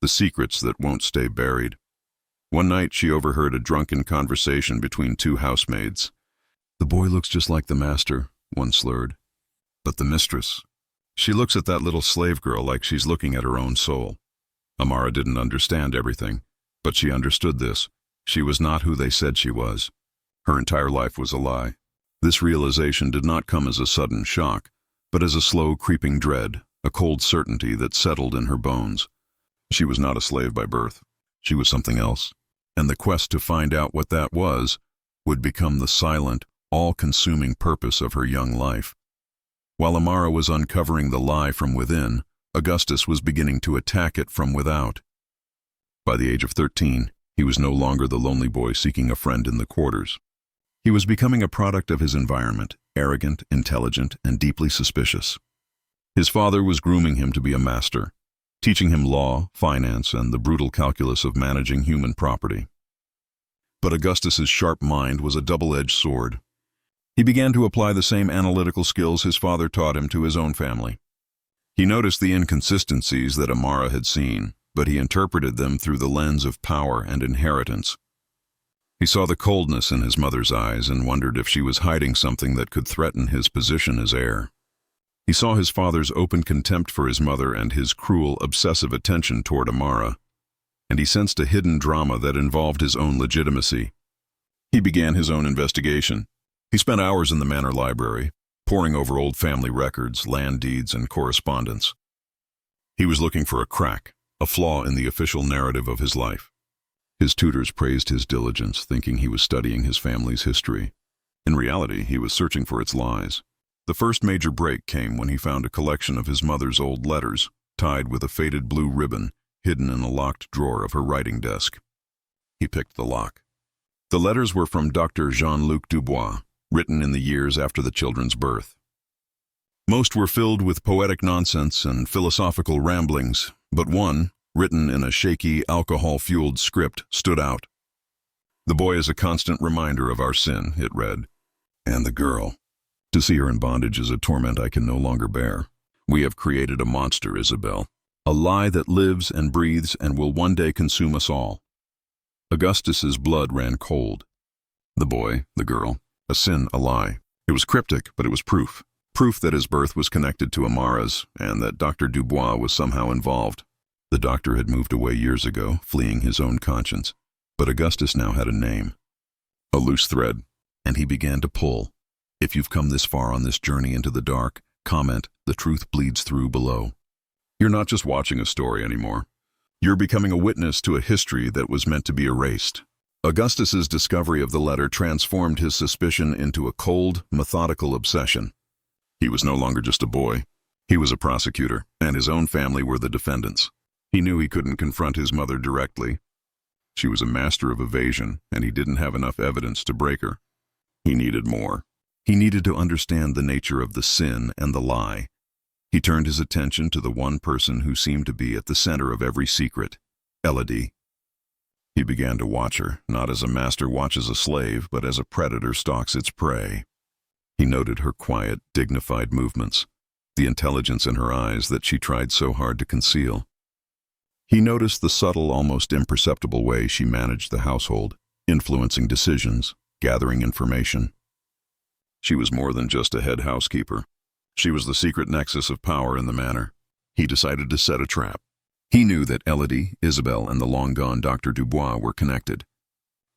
the secrets that won't stay buried. One night she overheard a drunken conversation between two housemaids. "The boy looks just like the master," one slurred. "But the mistress, she looks at that little slave girl like she's looking at her own soul." Amara didn't understand everything, but she understood this. She was not who they said she was. Her entire life was a lie. This realization did not come as a sudden shock, but as a slow, creeping dread, a cold certainty that settled in her bones. She was not a slave by birth. She was something else, and the quest to find out what that was would become the silent, all-consuming purpose of her young life. While Amara was uncovering the lie from within, Augustus was beginning to attack it from without. By the age of 13, he was no longer the lonely boy seeking a friend in the quarters. He was becoming a product of his environment, arrogant, intelligent, and deeply suspicious. His father was grooming him to be a master, teaching him law, finance, and the brutal calculus of managing human property. But Augustus's sharp mind was a double-edged sword. He began to apply the same analytical skills his father taught him to his own family. He noticed the inconsistencies that Amara had seen, but he interpreted them through the lens of power and inheritance. He saw the coldness in his mother's eyes and wondered if she was hiding something that could threaten his position as heir. He saw his father's open contempt for his mother and his cruel, obsessive attention toward Amara, and he sensed a hidden drama that involved his own legitimacy. He began his own investigation. He spent hours in the manor library, poring over old family records, land deeds, and correspondence. He was looking for a crack, a flaw in the official narrative of his life. His tutors praised his diligence, thinking he was studying his family's history. In reality, he was searching for its lies. The first major break came when he found a collection of his mother's old letters, tied with a faded blue ribbon, hidden in a locked drawer of her writing desk. He picked the lock. The letters were from Dr. Jean-Luc Dubois, written in the years after the children's birth. Most were filled with poetic nonsense and philosophical ramblings, but one, written in a shaky, alcohol-fueled script, stood out. "The boy is a constant reminder of our sin," it read. "And the girl. To see her in bondage is a torment I can no longer bear. We have created a monster, Isabel. A lie that lives and breathes and will one day consume us all." Augustus's blood ran cold. The boy, the girl, a sin, a lie. It was cryptic, but it was proof. Proof that his birth was connected to Amara's, and that Dr. Dubois was somehow involved. The doctor had moved away years ago, fleeing his own conscience. But Augustus now had a name. A loose thread, and he began to pull. If you've come this far on this journey into the dark, comment, "The truth bleeds through" below. You're not just watching a story anymore. You're becoming a witness to a history that was meant to be erased. Augustus's discovery of the letter transformed his suspicion into a cold, methodical obsession. He was no longer just a boy. He was a prosecutor, and his own family were the defendants. He knew he couldn't confront his mother directly. She was a master of evasion, and he didn't have enough evidence to break her. He needed more. He needed to understand the nature of the sin and the lie. He turned his attention to the one person who seemed to be at the center of every secret, Elodie. He began to watch her, not as a master watches a slave, but as a predator stalks its prey. He noted her quiet, dignified movements, the intelligence in her eyes that she tried so hard to conceal. He noticed the subtle, almost imperceptible way she managed the household, influencing decisions, gathering information. She was more than just a head housekeeper. She was the secret nexus of power in the manor. He decided to set a trap. He knew that Elodie, Isabel, and the long-gone Dr. Dubois were connected.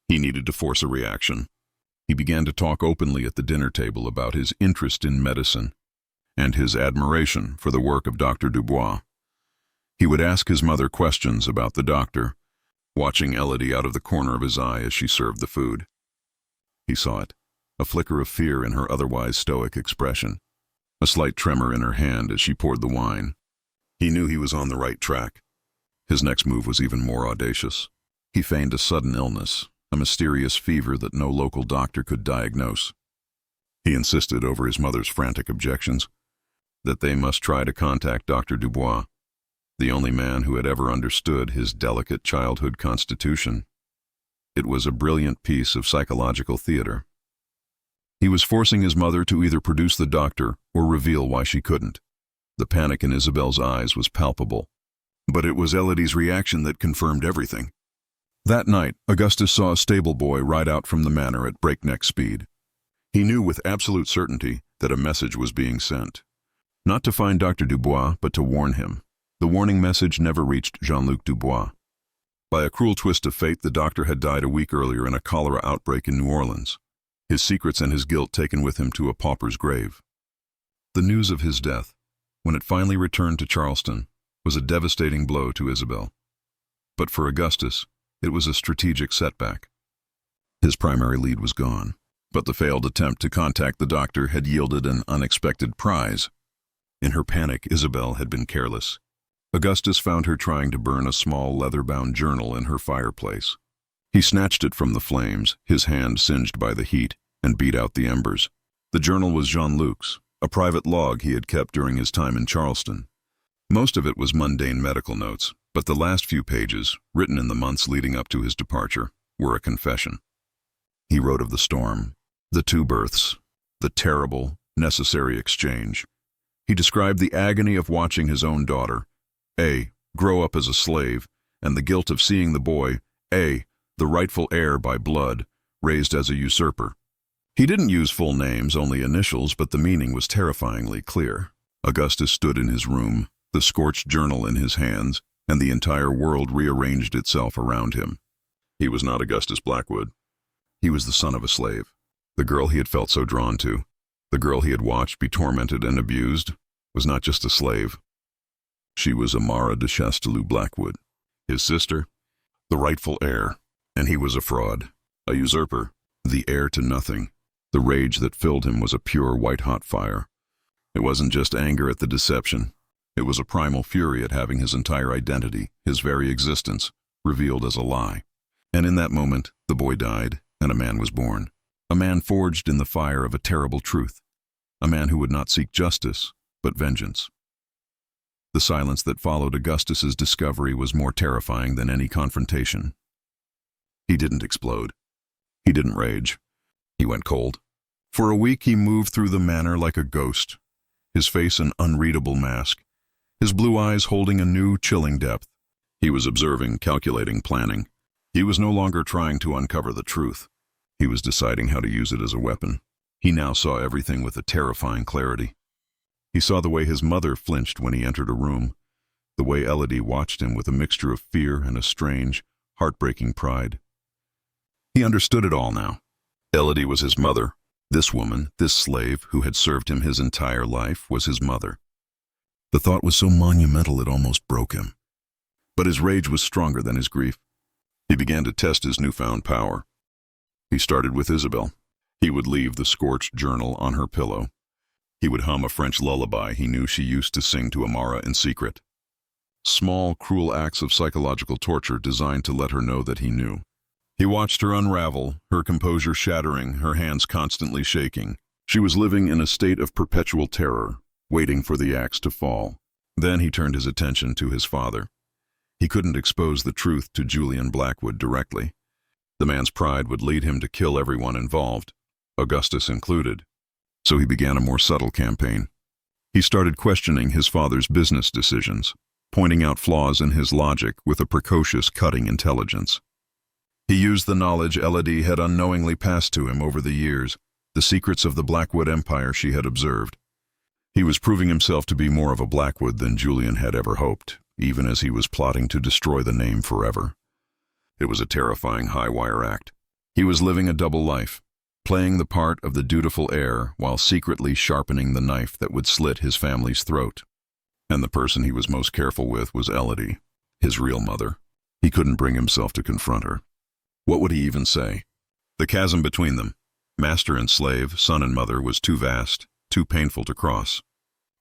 He needed to force a reaction. He began to talk openly at the dinner table about his interest in medicine and his admiration for the work of Dr. Dubois. He would ask his mother questions about the doctor, watching Elodie out of the corner of his eye as she served the food. He saw it, a flicker of fear in her otherwise stoic expression, a slight tremor in her hand as she poured the wine. He knew he was on the right track. His next move was even more audacious. He feigned a sudden illness, a mysterious fever that no local doctor could diagnose. He insisted over his mother's frantic objections that they must try to contact Dr. Dubois, the only man who had ever understood his delicate childhood constitution. It was a brilliant piece of psychological theater. He was forcing his mother to either produce the doctor or reveal why she couldn't. The panic in Isabel's eyes was palpable, but it was Elodie's reaction that confirmed everything. That night, Augustus saw a stable boy ride out from the manor at breakneck speed. He knew with absolute certainty that a message was being sent. Not to find Dr. Dubois, but to warn him. The warning message never reached Jean-Luc Dubois. By a cruel twist of fate, the doctor had died a week earlier in a cholera outbreak in New Orleans, his secrets and his guilt taken with him to a pauper's grave. The news of his death, when it finally returned to Charleston, was a devastating blow to Isabel. But for Augustus, it was a strategic setback. His primary lead was gone. But the failed attempt to contact the doctor had yielded an unexpected prize. In her panic, Isabel had been careless. Augustus found her trying to burn a small leather-bound journal in her fireplace. He snatched it from the flames, his hand singed by the heat, and beat out the embers. The journal was Jean-Luc's, a private log he had kept during his time in Charleston. Most of it was mundane medical notes, but the last few pages, written in the months leading up to his departure, were a confession. He wrote of the storm, the 2 births, the terrible, necessary exchange. He described the agony of watching his own daughter, A, grow up as a slave, and the guilt of seeing the boy, A, the rightful heir by blood, raised as a usurper. He didn't use full names, only initials, but the meaning was terrifyingly clear. Augustus stood in his room, the scorched journal in his hands, and the entire world rearranged itself around him. He was not Augustus Blackwood. He was the son of a slave. The girl he had felt so drawn to, the girl he had watched be tormented and abused, was not just a slave. She was Amara de Chastellux Blackwood, his sister, the rightful heir, and he was a fraud, a usurper, the heir to nothing. The rage that filled him was a pure white-hot fire. It wasn't just anger at the deception. It was a primal fury at having his entire identity, his very existence, revealed as a lie. And in that moment, the boy died, and a man was born. A man forged in the fire of a terrible truth. A man who would not seek justice, but vengeance. The silence that followed Augustus's discovery was more terrifying than any confrontation. He didn't explode. He didn't rage. He went cold. For a week he moved through the manor like a ghost, his face an unreadable mask, his blue eyes holding a new, chilling depth. He was observing, calculating, planning. He was no longer trying to uncover the truth. He was deciding how to use it as a weapon. He now saw everything with a terrifying clarity. He saw the way his mother flinched when he entered a room, the way Elodie watched him with a mixture of fear and a strange, heartbreaking pride. He understood it all now. Elodie was his mother. This woman, this slave who had served him his entire life, was his mother. The thought was so monumental it almost broke him. But his rage was stronger than his grief. He began to test his newfound power. He started with Isabel. He would leave the scorched journal on her pillow. He would hum a French lullaby he knew she used to sing to Amara in secret. Small, cruel acts of psychological torture designed to let her know that he knew. He watched her unravel, her composure shattering, her hands constantly shaking. She was living in a state of perpetual terror, waiting for the axe to fall. Then he turned his attention to his father. He couldn't expose the truth to Julian Blackwood directly. The man's pride would lead him to kill everyone involved, Augustus included. So he began a more subtle campaign. He started questioning his father's business decisions, pointing out flaws in his logic with a precocious, cutting intelligence. He used the knowledge Elodie had unknowingly passed to him over the years, the secrets of the Blackwood Empire she had observed. He was proving himself to be more of a Blackwood than Julian had ever hoped, even as he was plotting to destroy the name forever. It was a terrifying high-wire act. He was living a double life, playing the part of the dutiful heir while secretly sharpening the knife that would slit his family's throat. And the person he was most careful with was Elodie, his real mother. He couldn't bring himself to confront her. What would he even say? The chasm between them, master and slave, son and mother, was too vast, too painful to cross.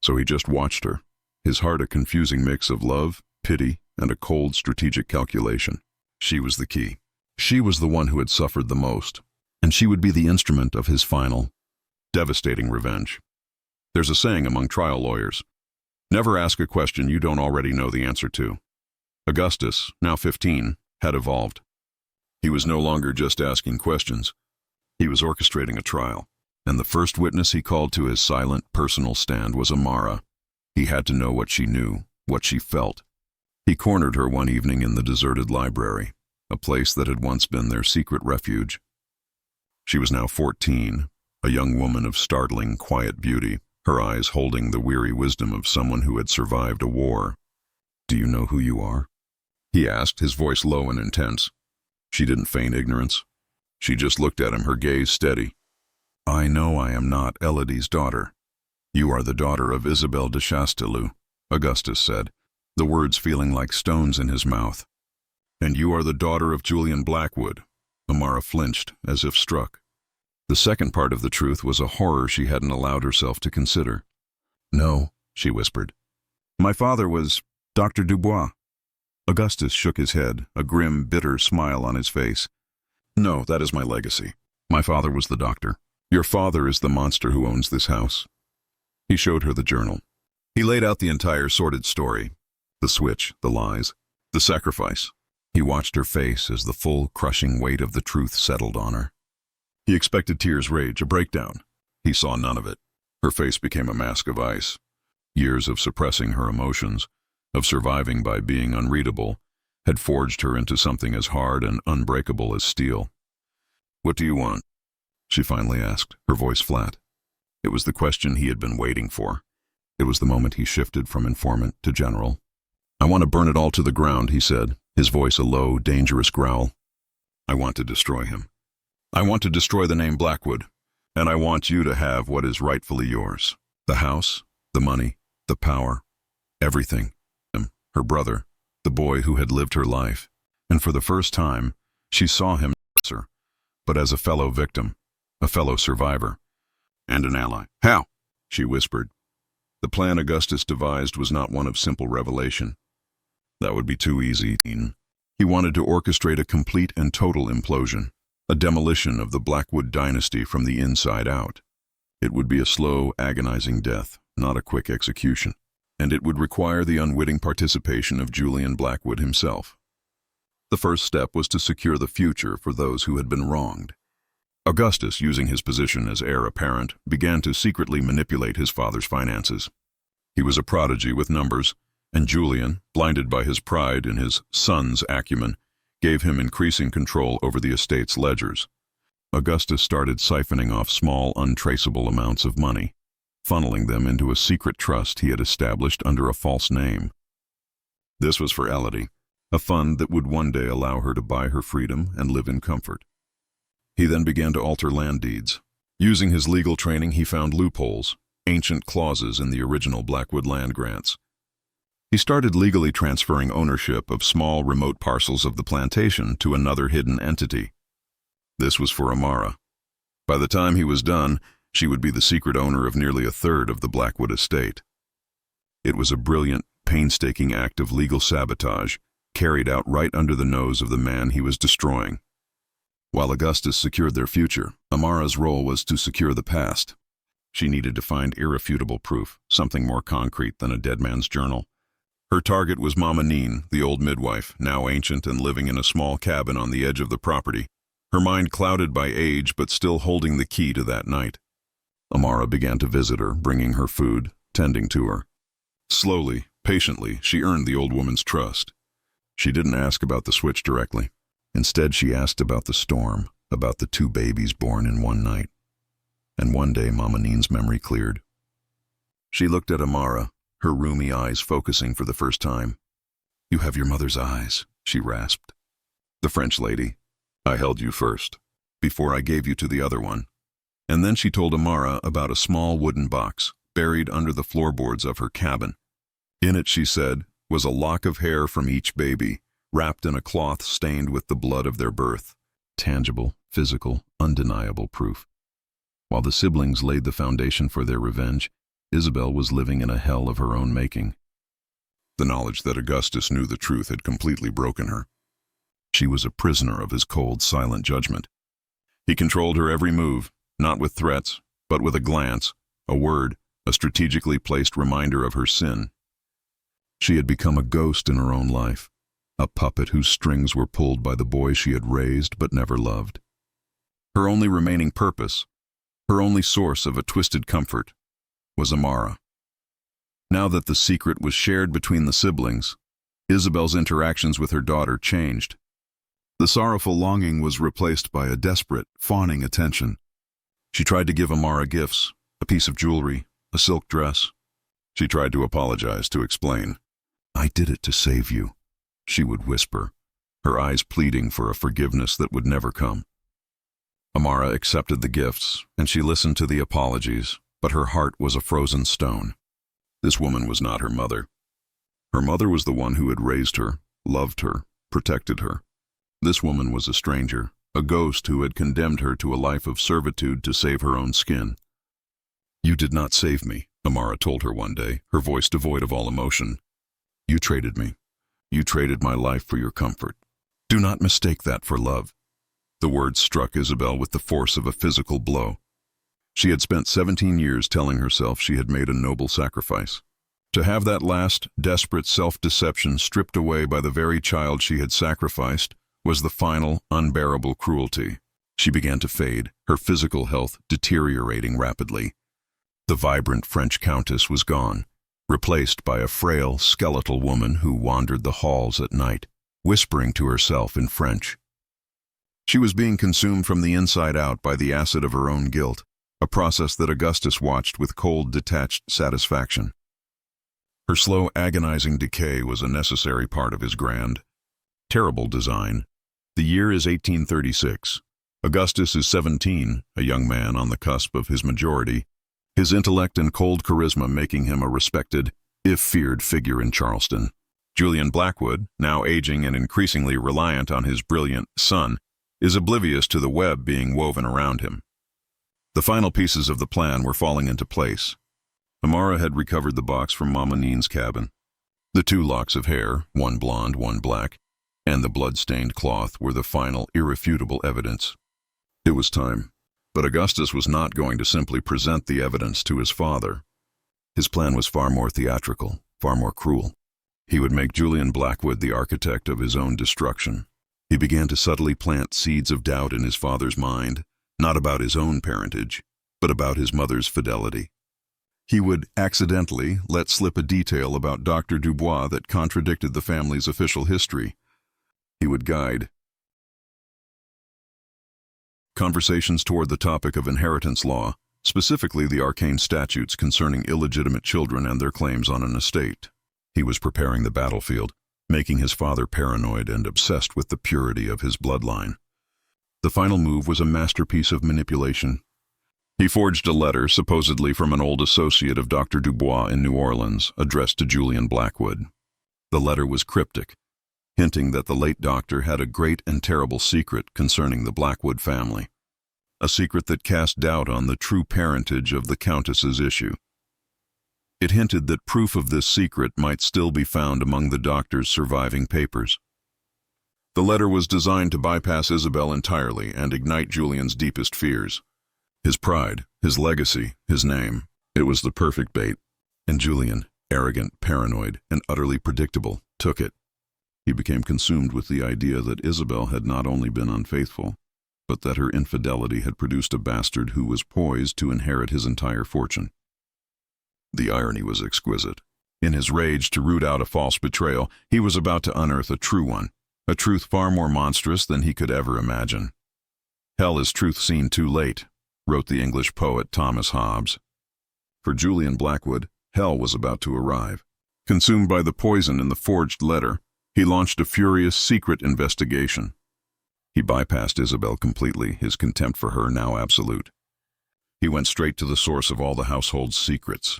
So he just watched her, his heart a confusing mix of love, pity, and a cold, strategic calculation. She was the key. She was the one who had suffered the most, and she would be the instrument of his final, devastating revenge. There's a saying among trial lawyers: never ask a question you don't already know the answer to. Augustus, now 15, had evolved. He was no longer just asking questions. He was orchestrating a trial, and the first witness he called to his silent, personal stand was Amara. He had to know what she knew, what she felt. He cornered her one evening in the deserted library, a place that had once been their secret refuge. She was now 14, a young woman of startling, quiet beauty, her eyes holding the weary wisdom of someone who had survived a war. "Do you know who you are?" he asked, his voice low and intense. She didn't feign ignorance. She just looked at him, her gaze steady. "I know I am not Elodie's daughter. You are the daughter of Isabel de Chastellux," Augustus said, the words feeling like stones in his mouth. "And you are the daughter of Julian Blackwood." Amara flinched, as if struck. The second part of the truth was a horror she hadn't allowed herself to consider. "No," she whispered. "My father was Dr. Dubois." Augustus shook his head, a grim, bitter smile on his face. "No, that is my legacy. My father was the doctor. Your father is the monster who owns this house." He showed her the journal. He laid out the entire sordid story. The switch, the lies, the sacrifice. He watched her face as the full, crushing weight of the truth settled on her. He expected tears, rage, a breakdown. He saw none of it. Her face became a mask of ice. Years of suppressing her emotions, of surviving by being unreadable, had forged her into something as hard and unbreakable as steel. "What do you want?" she finally asked, her voice flat. It was the question he had been waiting for. It was the moment he shifted from informant to general. "I want to burn it all to the ground," he said, his voice a low, dangerous growl. "I want to destroy him. I want to destroy the name Blackwood, and I want you to have what is rightfully yours. The house, the money, the power, everything. Her brother, the boy who had lived her life, and for the first time, she saw him as her, but as a fellow victim, a fellow survivor, and an ally." "How?" she whispered. The plan Augustus devised was not one of simple revelation. That would be too easy. He wanted to orchestrate a complete and total implosion, a demolition of the Blackwood dynasty from the inside out. It would be a slow, agonizing death, not a quick execution, and it would require the unwitting participation of Julian Blackwood himself. The first step was to secure the future for those who had been wronged. Augustus, using his position as heir apparent, began to secretly manipulate his father's finances. He was a prodigy with numbers, and Julian, blinded by his pride in his son's acumen, gave him increasing control over the estate's ledgers. Augustus started siphoning off small, untraceable amounts of money, funneling them into a secret trust he had established under a false name. This was for Elodie, a fund that would one day allow her to buy her freedom and live in comfort. He then began to alter land deeds. Using his legal training, he found loopholes, ancient clauses in the original Blackwood land grants. He started legally transferring ownership of small, remote parcels of the plantation to another hidden entity. This was for Amara. By the time he was done, she would be the secret owner of nearly a third of the Blackwood estate. It was a brilliant, painstaking act of legal sabotage, carried out right under the nose of the man he was destroying. While Augustus secured their future, Amara's role was to secure the past. She needed to find irrefutable proof, something more concrete than a dead man's journal. Her target was Mama Neen, the old midwife, now ancient and living in a small cabin on the edge of the property, her mind clouded by age but still holding the key to that night. Amara began to visit her, bringing her food, tending to her. Slowly, patiently, she earned the old woman's trust. She didn't ask about the switch directly. Instead, she asked about the storm, about the 2 babies born in one night. And one day, Mama Neen's memory cleared. She looked at Amara, her rheumy eyes focusing for the first time. "You have your mother's eyes," she rasped. "The French lady. I held you first, before I gave you to the other one." And then she told Amara about a small wooden box, buried under the floorboards of her cabin. In it, she said, was a lock of hair from each baby, wrapped in a cloth stained with the blood of their birth. Tangible, physical, undeniable proof. While the siblings laid the foundation for their revenge, Isabel was living in a hell of her own making. The knowledge that Augustus knew the truth had completely broken her. She was a prisoner of his cold, silent judgment. He controlled her every move, not with threats, but with a glance, a word, a strategically placed reminder of her sin. She had become a ghost in her own life, a puppet whose strings were pulled by the boy she had raised but never loved. Her only remaining purpose, her only source of a twisted comfort, was Amara. Now that the secret was shared between the siblings, Isabel's interactions with her daughter changed. The sorrowful longing was replaced by a desperate, fawning attention. She tried to give Amara gifts, a piece of jewelry, a silk dress. She tried to apologize, to explain. "I did it to save you," she would whisper, her eyes pleading for a forgiveness that would never come. Amara accepted the gifts, and she listened to the apologies, but her heart was a frozen stone. This woman was not her mother. Her mother was the one who had raised her, loved her, protected her. This woman was a stranger, a ghost who had condemned her to a life of servitude to save her own skin. "You did not save me," Amara told her one day, her voice devoid of all emotion. "You traded me. You traded my life for your comfort. Do not mistake that for love." The words struck Isabel with the force of a physical blow. She had spent 17 years telling herself she had made a noble sacrifice. To have that last, desperate self-deception stripped away by the very child she had sacrificed was the final, unbearable cruelty. She began to fade, her physical health deteriorating rapidly. The vibrant French Countess was gone, replaced by a frail, skeletal woman who wandered the halls at night, whispering to herself in French. She was being consumed from the inside out by the acid of her own guilt, a process that Augustus watched with cold, detached satisfaction. Her slow, agonizing decay was a necessary part of his grand, terrible design. The year is 1836. Augustus is 17, a young man on the cusp of his majority, his intellect and cold charisma making him a respected, if feared, figure in Charleston. Julian Blackwood, now aging and increasingly reliant on his brilliant son, is oblivious to the web being woven around him. The final pieces of the plan were falling into place. Amara had recovered the box from Mama Neen's cabin. The 2 locks of hair, one blonde, one black, and the blood-stained cloth were the final, irrefutable evidence. It was time. But Augustus was not going to simply present the evidence to his father. His plan was far more theatrical, far more cruel. He would make Julian Blackwood the architect of his own destruction. He began to subtly plant seeds of doubt in his father's mind, not about his own parentage, but about his mother's fidelity. He would accidentally let slip a detail about Dr. Dubois that contradicted the family's official history. He would guide conversations toward the topic of inheritance law, specifically the arcane statutes concerning illegitimate children and their claims on an estate. He was preparing the battlefield, making his father paranoid and obsessed with the purity of his bloodline. The final move was a masterpiece of manipulation. He forged a letter, supposedly from an old associate of Dr. Dubois in New Orleans, addressed to Julian Blackwood. The letter was cryptic, hinting that the late doctor had a great and terrible secret concerning the Blackwood family, a secret that cast doubt on the true parentage of the Countess's issue. It hinted that proof of this secret might still be found among the doctor's surviving papers. The letter was designed to bypass Isabel entirely and ignite Julian's deepest fears. His pride, his legacy, his name. It was the perfect bait. And Julian, arrogant, paranoid, and utterly predictable, took it. He became consumed with the idea that Isabel had not only been unfaithful, but that her infidelity had produced a bastard who was poised to inherit his entire fortune. The irony was exquisite. In his rage to root out a false betrayal, he was about to unearth a true one, a truth far more monstrous than he could ever imagine. "Hell is truth seen too late," wrote the English poet Thomas Hobbes. For Julian Blackwood, hell was about to arrive. Consumed by the poison in the forged letter, he launched a furious, secret investigation. He bypassed Isabel completely, his contempt for her now absolute. He went straight to the source of all the household's secrets,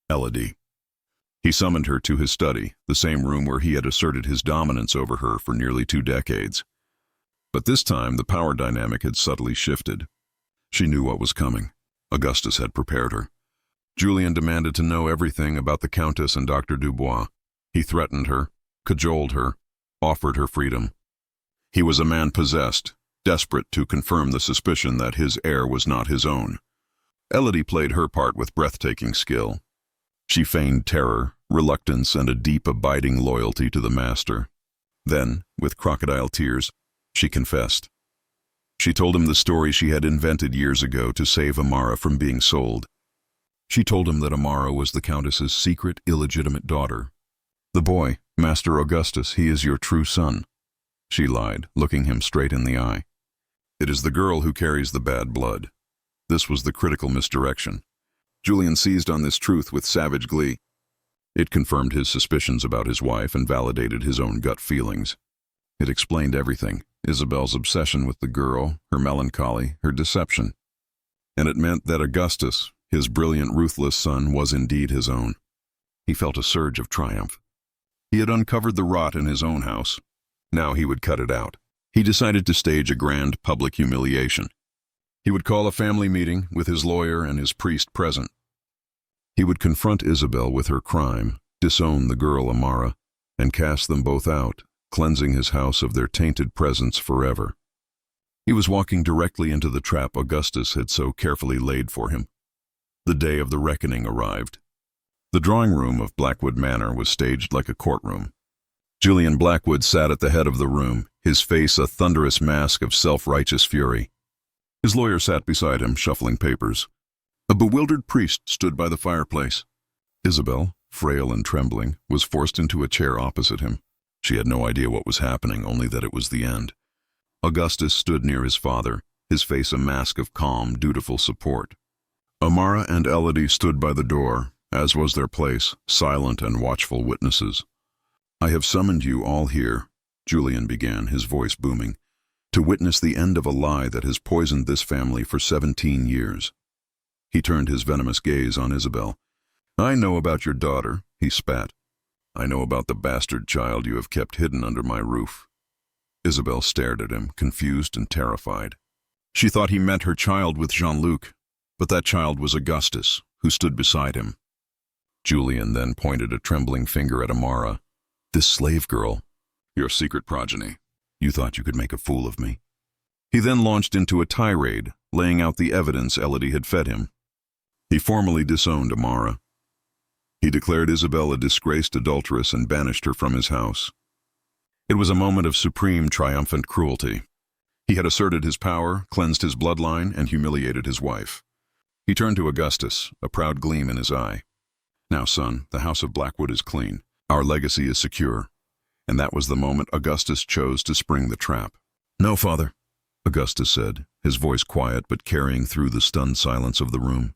Elodie. He summoned her to his study, the same room where he had asserted his dominance over her for nearly 2 decades. But this time, the power dynamic had subtly shifted. She knew what was coming. Augustus had prepared her. Julian demanded to know everything about the Countess and Dr. Dubois. He threatened her, cajoled her, offered her freedom. He was a man possessed, desperate to confirm the suspicion that his heir was not his own. Elodie played her part with breathtaking skill. She feigned terror, reluctance, and a deep, abiding loyalty to the master. Then, with crocodile tears, she confessed. She told him the story she had invented years ago to save Amara from being sold. She told him that Amara was the Countess's secret, illegitimate daughter. "The boy, Master Augustus, he is your true son," she lied, looking him straight in the eye. "It is the girl who carries the bad blood." This was the critical misdirection. Julian seized on this truth with savage glee. It confirmed his suspicions about his wife and validated his own gut feelings. It explained everything: Isabel's obsession with the girl, her melancholy, her deception. And it meant that Augustus, his brilliant, ruthless son, was indeed his own. He felt a surge of triumph. He had uncovered the rot in his own house. Now he would cut it out. He decided to stage a grand public humiliation. He would call a family meeting with his lawyer and his priest present. He would confront Isabel with her crime, disown the girl Amara, and cast them both out, cleansing his house of their tainted presence forever. He was walking directly into the trap Augustus had so carefully laid for him. The day of the reckoning arrived. The drawing room of Blackwood Manor was staged like a courtroom. Julian Blackwood sat at the head of the room, his face a thunderous mask of self-righteous fury. His lawyer sat beside him, shuffling papers. A bewildered priest stood by the fireplace. Isabel, frail and trembling, was forced into a chair opposite him. She had no idea what was happening, only that it was the end. Augustus stood near his father, his face a mask of calm, dutiful support. Amara and Elodie stood by the door, as was their place, silent and watchful witnesses. "I have summoned you all here," Julian began, his voice booming, "to witness the end of a lie that has poisoned this family for 17 years. He turned his venomous gaze on Isabel. "I know about your daughter," he spat. "I know about the bastard child you have kept hidden under my roof." Isabel stared at him, confused and terrified. She thought he meant her child with Jean-Luc, but that child was Augustus, who stood beside him. Julian then pointed a trembling finger at Amara. "This slave girl, your secret progeny. You thought you could make a fool of me." He then launched into a tirade, laying out the evidence Elodie had fed him. He formally disowned Amara. He declared Isabel a disgraced adulteress and banished her from his house. It was a moment of supreme triumphant cruelty. He had asserted his power, cleansed his bloodline, and humiliated his wife. He turned to Augustus, a proud gleam in his eye. "Now, son, the house of Blackwood is clean. Our legacy is secure." And that was the moment Augustus chose to spring the trap. "No, father," Augustus said, his voice quiet but carrying through the stunned silence of the room.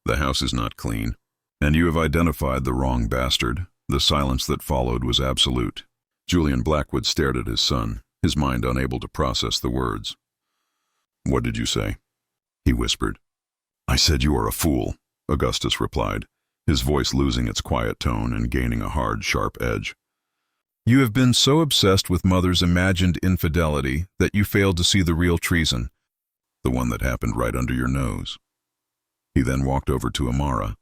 "The house is not clean, and you have identified the wrong bastard." The silence that followed was absolute. Julian Blackwood stared at his son, his mind unable to process the words. "What did you say?" he whispered. "I said you are a fool," Augustus replied, his voice losing its quiet tone and gaining a hard, sharp edge. "You have been so obsessed with Mother's imagined infidelity that you failed to see the real treason, the one that happened right under your nose." He then walked over to Amara,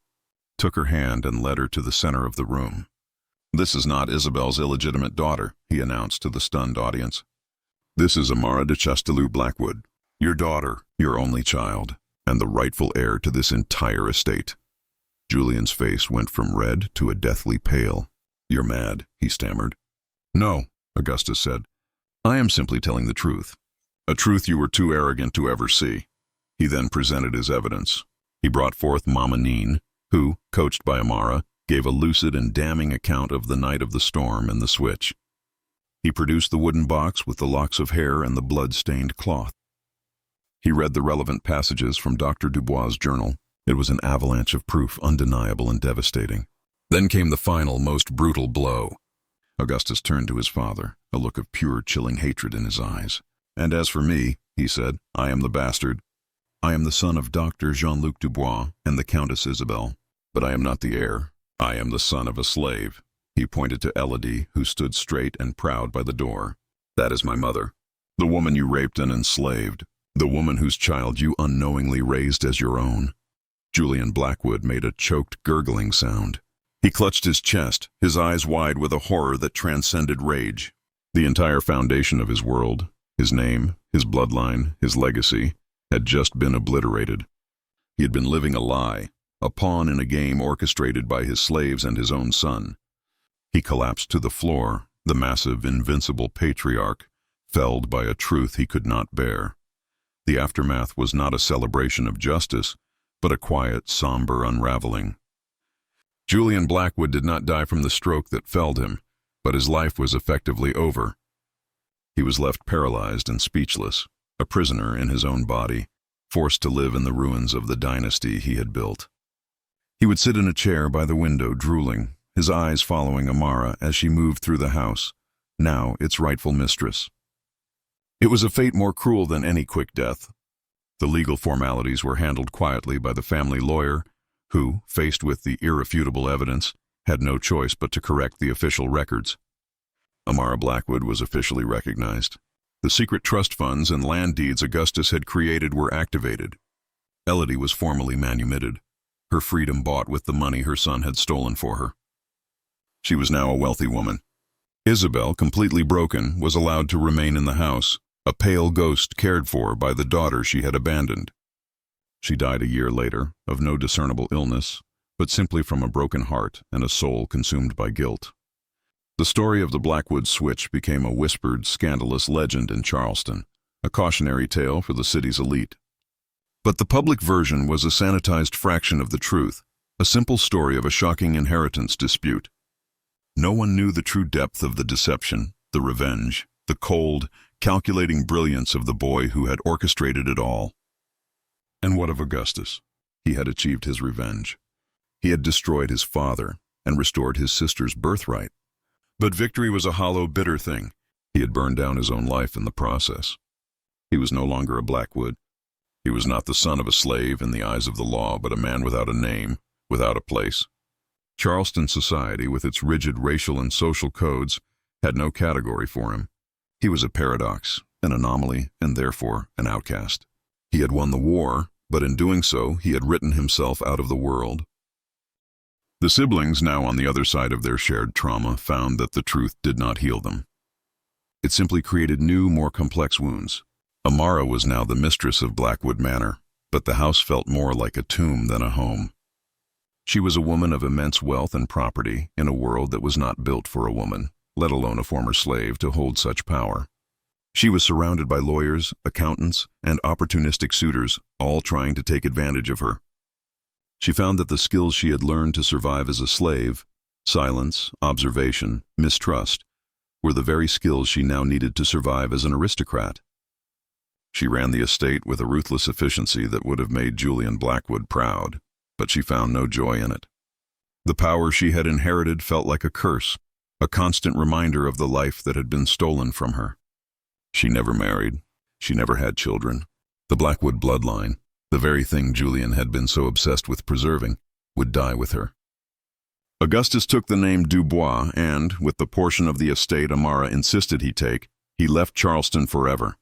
took her hand and led her to the center of the room. "This is not Isabel's illegitimate daughter," he announced to the stunned audience. "This is Amara de Chastellux Blackwood, your daughter, your only child, and the rightful heir to this entire estate." Julian's face went from red to a deathly pale. "You're mad," he stammered. "No," Augustus said. "I am simply telling the truth. A truth you were too arrogant to ever see." He then presented his evidence. He brought forth Mama Neen, who, coached by Amara, gave a lucid and damning account of the night of the storm and the switch. He produced the wooden box with the locks of hair and the blood-stained cloth. He read the relevant passages from Dr. Dubois' journal. It was an avalanche of proof, undeniable and devastating. Then came the final, most brutal blow. Augustus turned to his father, a look of pure, chilling hatred in his eyes. "And as for me," he said, "I am the bastard. I am the son of Dr. Jean-Luc Dubois and the Countess Isabel, but I am not the heir. I am the son of a slave." He pointed to Elodie, who stood straight and proud by the door. "That is my mother, the woman you raped and enslaved, the woman whose child you unknowingly raised as your own." Julian Blackwood made a choked, gurgling sound. He clutched his chest, his eyes wide with a horror that transcended rage. The entire foundation of his world, his name, his bloodline, his legacy, had just been obliterated. He had been living a lie, a pawn in a game orchestrated by his slaves and his own son. He collapsed to the floor, the massive, invincible patriarch, felled by a truth he could not bear. The aftermath was not a celebration of justice, but a quiet, somber unraveling. Julian Blackwood did not die from the stroke that felled him, but his life was effectively over. He was left paralyzed and speechless, a prisoner in his own body, forced to live in the ruins of the dynasty he had built. He would sit in a chair by the window, drooling, his eyes following Amara as she moved through the house, now its rightful mistress. It was a fate more cruel than any quick death. The legal formalities were handled quietly by the family lawyer, who, faced with the irrefutable evidence, had no choice but to correct the official records. Amara Blackwood was officially recognized. The secret trust funds and land deeds Augustus had created were activated. Elodie was formally manumitted, her freedom bought with the money her son had stolen for her. She was now a wealthy woman. Isabel, completely broken, was allowed to remain in the house, a pale ghost cared for by the daughter she had abandoned. She died a year later, of no discernible illness, but simply from a broken heart and a soul consumed by guilt. The story of the Blackwood switch became a whispered, scandalous legend in Charleston, a cautionary tale for the city's elite. But the public version was a sanitized fraction of the truth, a simple story of a shocking inheritance dispute. No one knew the true depth of the deception, the revenge, the cold, calculating brilliance of the boy who had orchestrated it all. And what of Augustus? He had achieved his revenge. He had destroyed his father and restored his sister's birthright. But victory was a hollow, bitter thing. He had burned down his own life in the process. He was no longer a Blackwood. He was not the son of a slave in the eyes of the law, but a man without a name, without a place. Charleston society, with its rigid racial and social codes, had no category for him. He was a paradox, an anomaly, and therefore an outcast. He had won the war, but in doing so, he had written himself out of the world. The siblings, now on the other side of their shared trauma, found that the truth did not heal them. It simply created new, more complex wounds. Amara was now the mistress of Blackwood Manor, but the house felt more like a tomb than a home. She was a woman of immense wealth and property in a world that was not built for a woman, let alone a former slave, to hold such power. She was surrounded by lawyers, accountants, and opportunistic suitors, all trying to take advantage of her. She found that the skills she had learned to survive as a slave, silence, observation, mistrust, were the very skills she now needed to survive as an aristocrat. She ran the estate with a ruthless efficiency that would have made Julian Blackwood proud, but she found no joy in it. The power she had inherited felt like a curse, a constant reminder of the life that had been stolen from her. She never married. She never had children. The Blackwood bloodline, the very thing Julian had been so obsessed with preserving, would die with her. Augustus took the name Dubois and, with the portion of the estate Amara insisted he take, he left Charleston forever.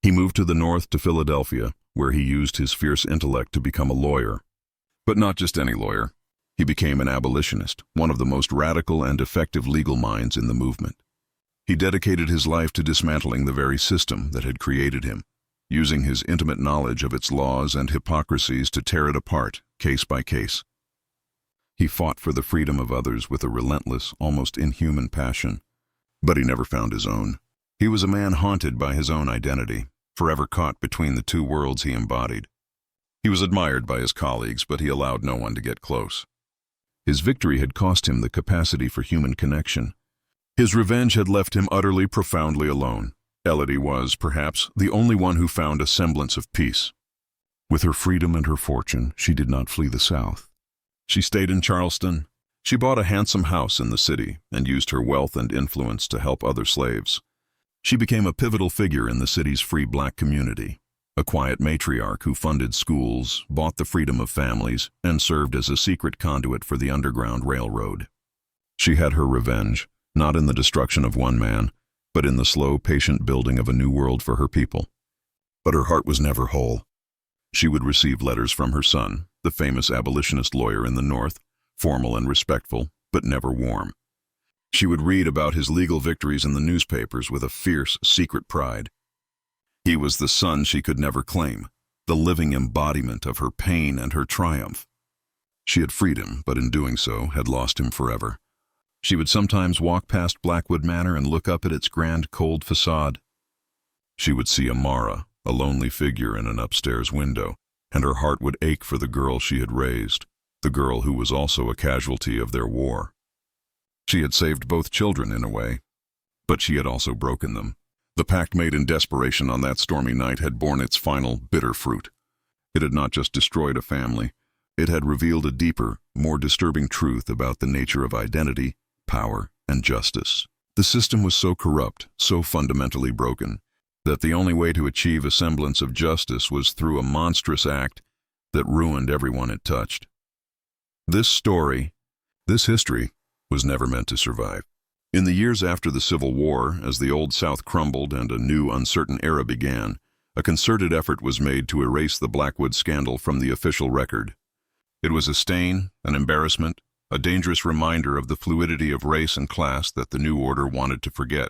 He moved to the north to Philadelphia, where he used his fierce intellect to become a lawyer. But not just any lawyer. He became an abolitionist, one of the most radical and effective legal minds in the movement. He dedicated his life to dismantling the very system that had created him, using his intimate knowledge of its laws and hypocrisies to tear it apart, case by case. He fought for the freedom of others with a relentless, almost inhuman passion, but he never found his own. He was a man haunted by his own identity, forever caught between the two worlds he embodied. He was admired by his colleagues, but he allowed no one to get close. His victory had cost him the capacity for human connection. His revenge had left him utterly, profoundly alone. Elodie was, perhaps, the only one who found a semblance of peace. With her freedom and her fortune, she did not flee the South. She stayed in Charleston. She bought a handsome house in the city and used her wealth and influence to help other slaves. She became a pivotal figure in the city's free black community, a quiet matriarch who funded schools, bought the freedom of families, and served as a secret conduit for the Underground Railroad. She had her revenge, not in the destruction of one man, but in the slow, patient building of a new world for her people. But her heart was never whole. She would receive letters from her son, the famous abolitionist lawyer in the North, formal and respectful, but never warm. She would read about his legal victories in the newspapers with a fierce, secret pride. He was the son she could never claim, the living embodiment of her pain and her triumph. She had freed him, but in doing so had lost him forever. She would sometimes walk past Blackwood Manor and look up at its grand, cold facade. She would see Amara, a lonely figure in an upstairs window, and her heart would ache for the girl she had raised, the girl who was also a casualty of their war. She had saved both children in a way, but she had also broken them. The pact made in desperation on that stormy night had borne its final, bitter fruit. It had not just destroyed a family. It had revealed a deeper, more disturbing truth about the nature of identity, power, and justice. The system was so corrupt, so fundamentally broken, that the only way to achieve a semblance of justice was through a monstrous act that ruined everyone it touched. This story, this history, was never meant to survive. In the years after the Civil War, as the Old South crumbled and a new uncertain era began, a concerted effort was made to erase the Blackwood scandal from the official record. It was a stain, an embarrassment, a dangerous reminder of the fluidity of race and class that the new order wanted to forget.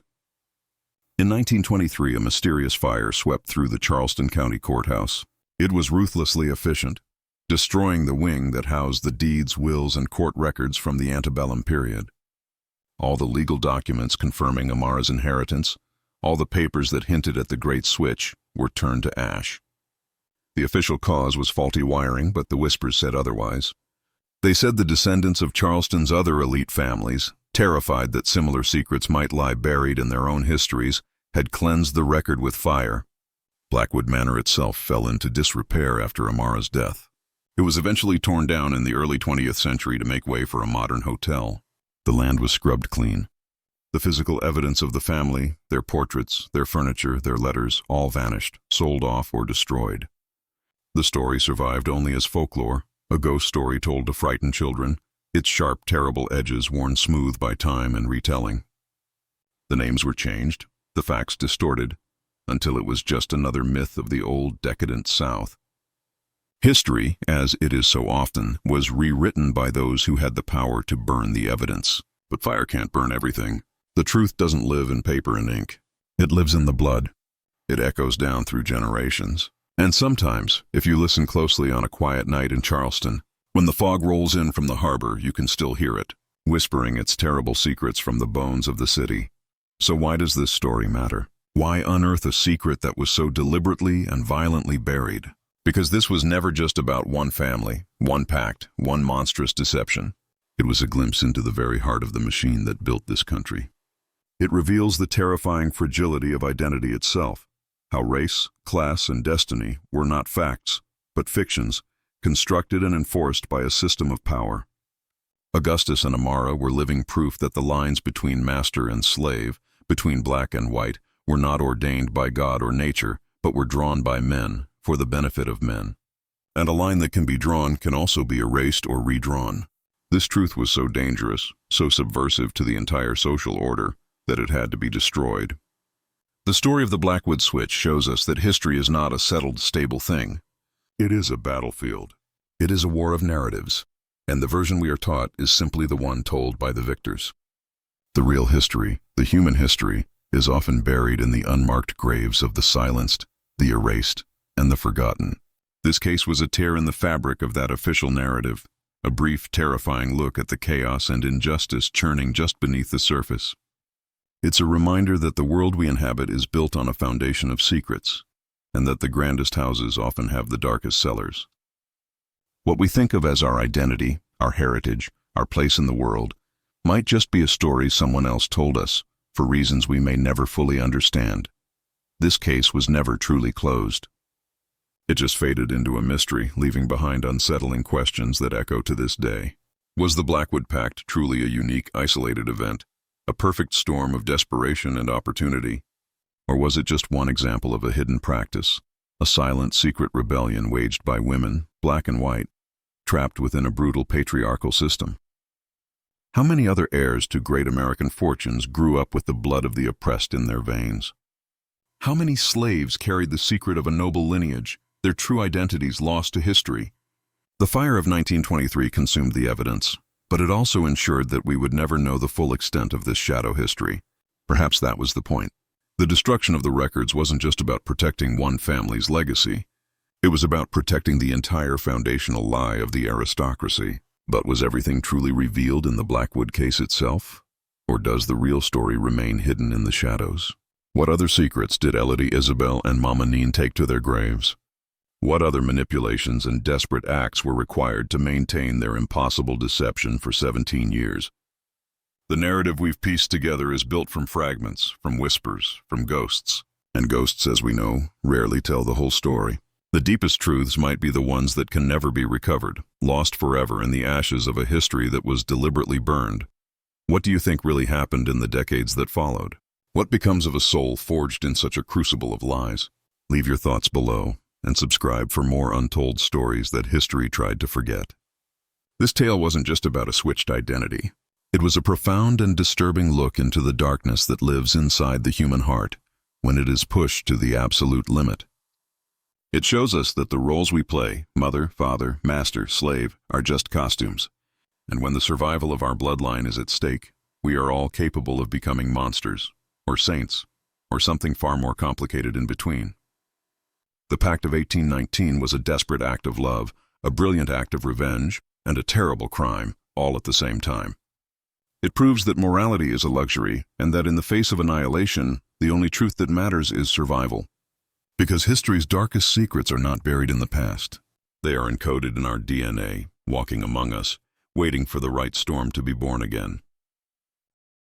In 1923, a mysterious fire swept through the Charleston County Courthouse. It was ruthlessly efficient, destroying the wing that housed the deeds, wills, and court records from the Antebellum period. All the legal documents confirming Amara's inheritance, all the papers that hinted at the Great Switch, were turned to ash. The official cause was faulty wiring, but the whispers said otherwise. They said the descendants of Charleston's other elite families, terrified that similar secrets might lie buried in their own histories, had cleansed the record with fire. Blackwood Manor itself fell into disrepair after Amara's death. It was eventually torn down in the early 20th century to make way for a modern hotel. The land was scrubbed clean. The physical evidence of the family, their portraits, their furniture, their letters, all vanished, sold off, or destroyed. The story survived only as folklore, a ghost story told to frighten children, its sharp, terrible edges worn smooth by time and retelling. The names were changed, the facts distorted, until it was just another myth of the old, decadent South. History, as it is so often, was rewritten by those who had the power to burn the evidence. But fire can't burn everything. The truth doesn't live in paper and ink. It lives in the blood. It echoes down through generations. And sometimes, if you listen closely on a quiet night in Charleston, when the fog rolls in from the harbor, you can still hear it, whispering its terrible secrets from the bones of the city. So why does this story matter? Why unearth a secret that was so deliberately and violently buried? Because this was never just about one family, one pact, one monstrous deception. It was a glimpse into the very heart of the machine that built this country. It reveals the terrifying fragility of identity itself, how race, class, and destiny were not facts, but fictions, constructed and enforced by a system of power. Augustus and Amara were living proof that the lines between master and slave, between black and white, were not ordained by God or nature, but were drawn by men, for the benefit of men. And a line that can be drawn can also be erased or redrawn. This truth was so dangerous, so subversive to the entire social order, that it had to be destroyed. The story of the Blackwood Switch shows us that history is not a settled, stable thing. It is a battlefield. It is a war of narratives, and the version we are taught is simply the one told by the victors. The real history, the human history, is often buried in the unmarked graves of the silenced, the erased, and the forgotten. This case was a tear in the fabric of that official narrative, a brief, terrifying look at the chaos and injustice churning just beneath the surface. It's a reminder that the world we inhabit is built on a foundation of secrets, and that the grandest houses often have the darkest cellars. What we think of as our identity, our heritage, our place in the world, might just be a story someone else told us, for reasons we may never fully understand. This case was never truly closed. It just faded into a mystery, leaving behind unsettling questions that echo to this day. Was the Blackwood Pact truly a unique, isolated event, a perfect storm of desperation and opportunity? Or was it just one example of a hidden practice, a silent, secret rebellion waged by women, black and white, trapped within a brutal patriarchal system? How many other heirs to great American fortunes grew up with the blood of the oppressed in their veins? How many slaves carried the secret of a noble lineage, their true identities lost to history? The fire of 1923 consumed the evidence, but it also ensured that we would never know the full extent of this shadow history. Perhaps that was the point. The destruction of the records wasn't just about protecting one family's legacy. It was about protecting the entire foundational lie of the aristocracy. But was everything truly revealed in the Blackwood case itself? Or does the real story remain hidden in the shadows? What other secrets did Elodie, Isabel, and Mama Neen take to their graves? What other manipulations and desperate acts were required to maintain their impossible deception for 17 years? The narrative we've pieced together is built from fragments, from whispers, from ghosts. And ghosts, as we know, rarely tell the whole story. The deepest truths might be the ones that can never be recovered, lost forever in the ashes of a history that was deliberately burned. What do you think really happened in the decades that followed? What becomes of a soul forged in such a crucible of lies? Leave your thoughts below, and subscribe for more untold stories that history tried to forget. This tale wasn't just about a switched identity. It was a profound and disturbing look into the darkness that lives inside the human heart when it is pushed to the absolute limit. It shows us that the roles we play, mother, father, master, slave, are just costumes. And when the survival of our bloodline is at stake, we are all capable of becoming monsters, or saints, or something far more complicated in between. The Pact of 1819 was a desperate act of love, a brilliant act of revenge, and a terrible crime, all at the same time. It proves that morality is a luxury, and that in the face of annihilation, the only truth that matters is survival. Because history's darkest secrets are not buried in the past. They are encoded in our DNA, walking among us, waiting for the right storm to be born again.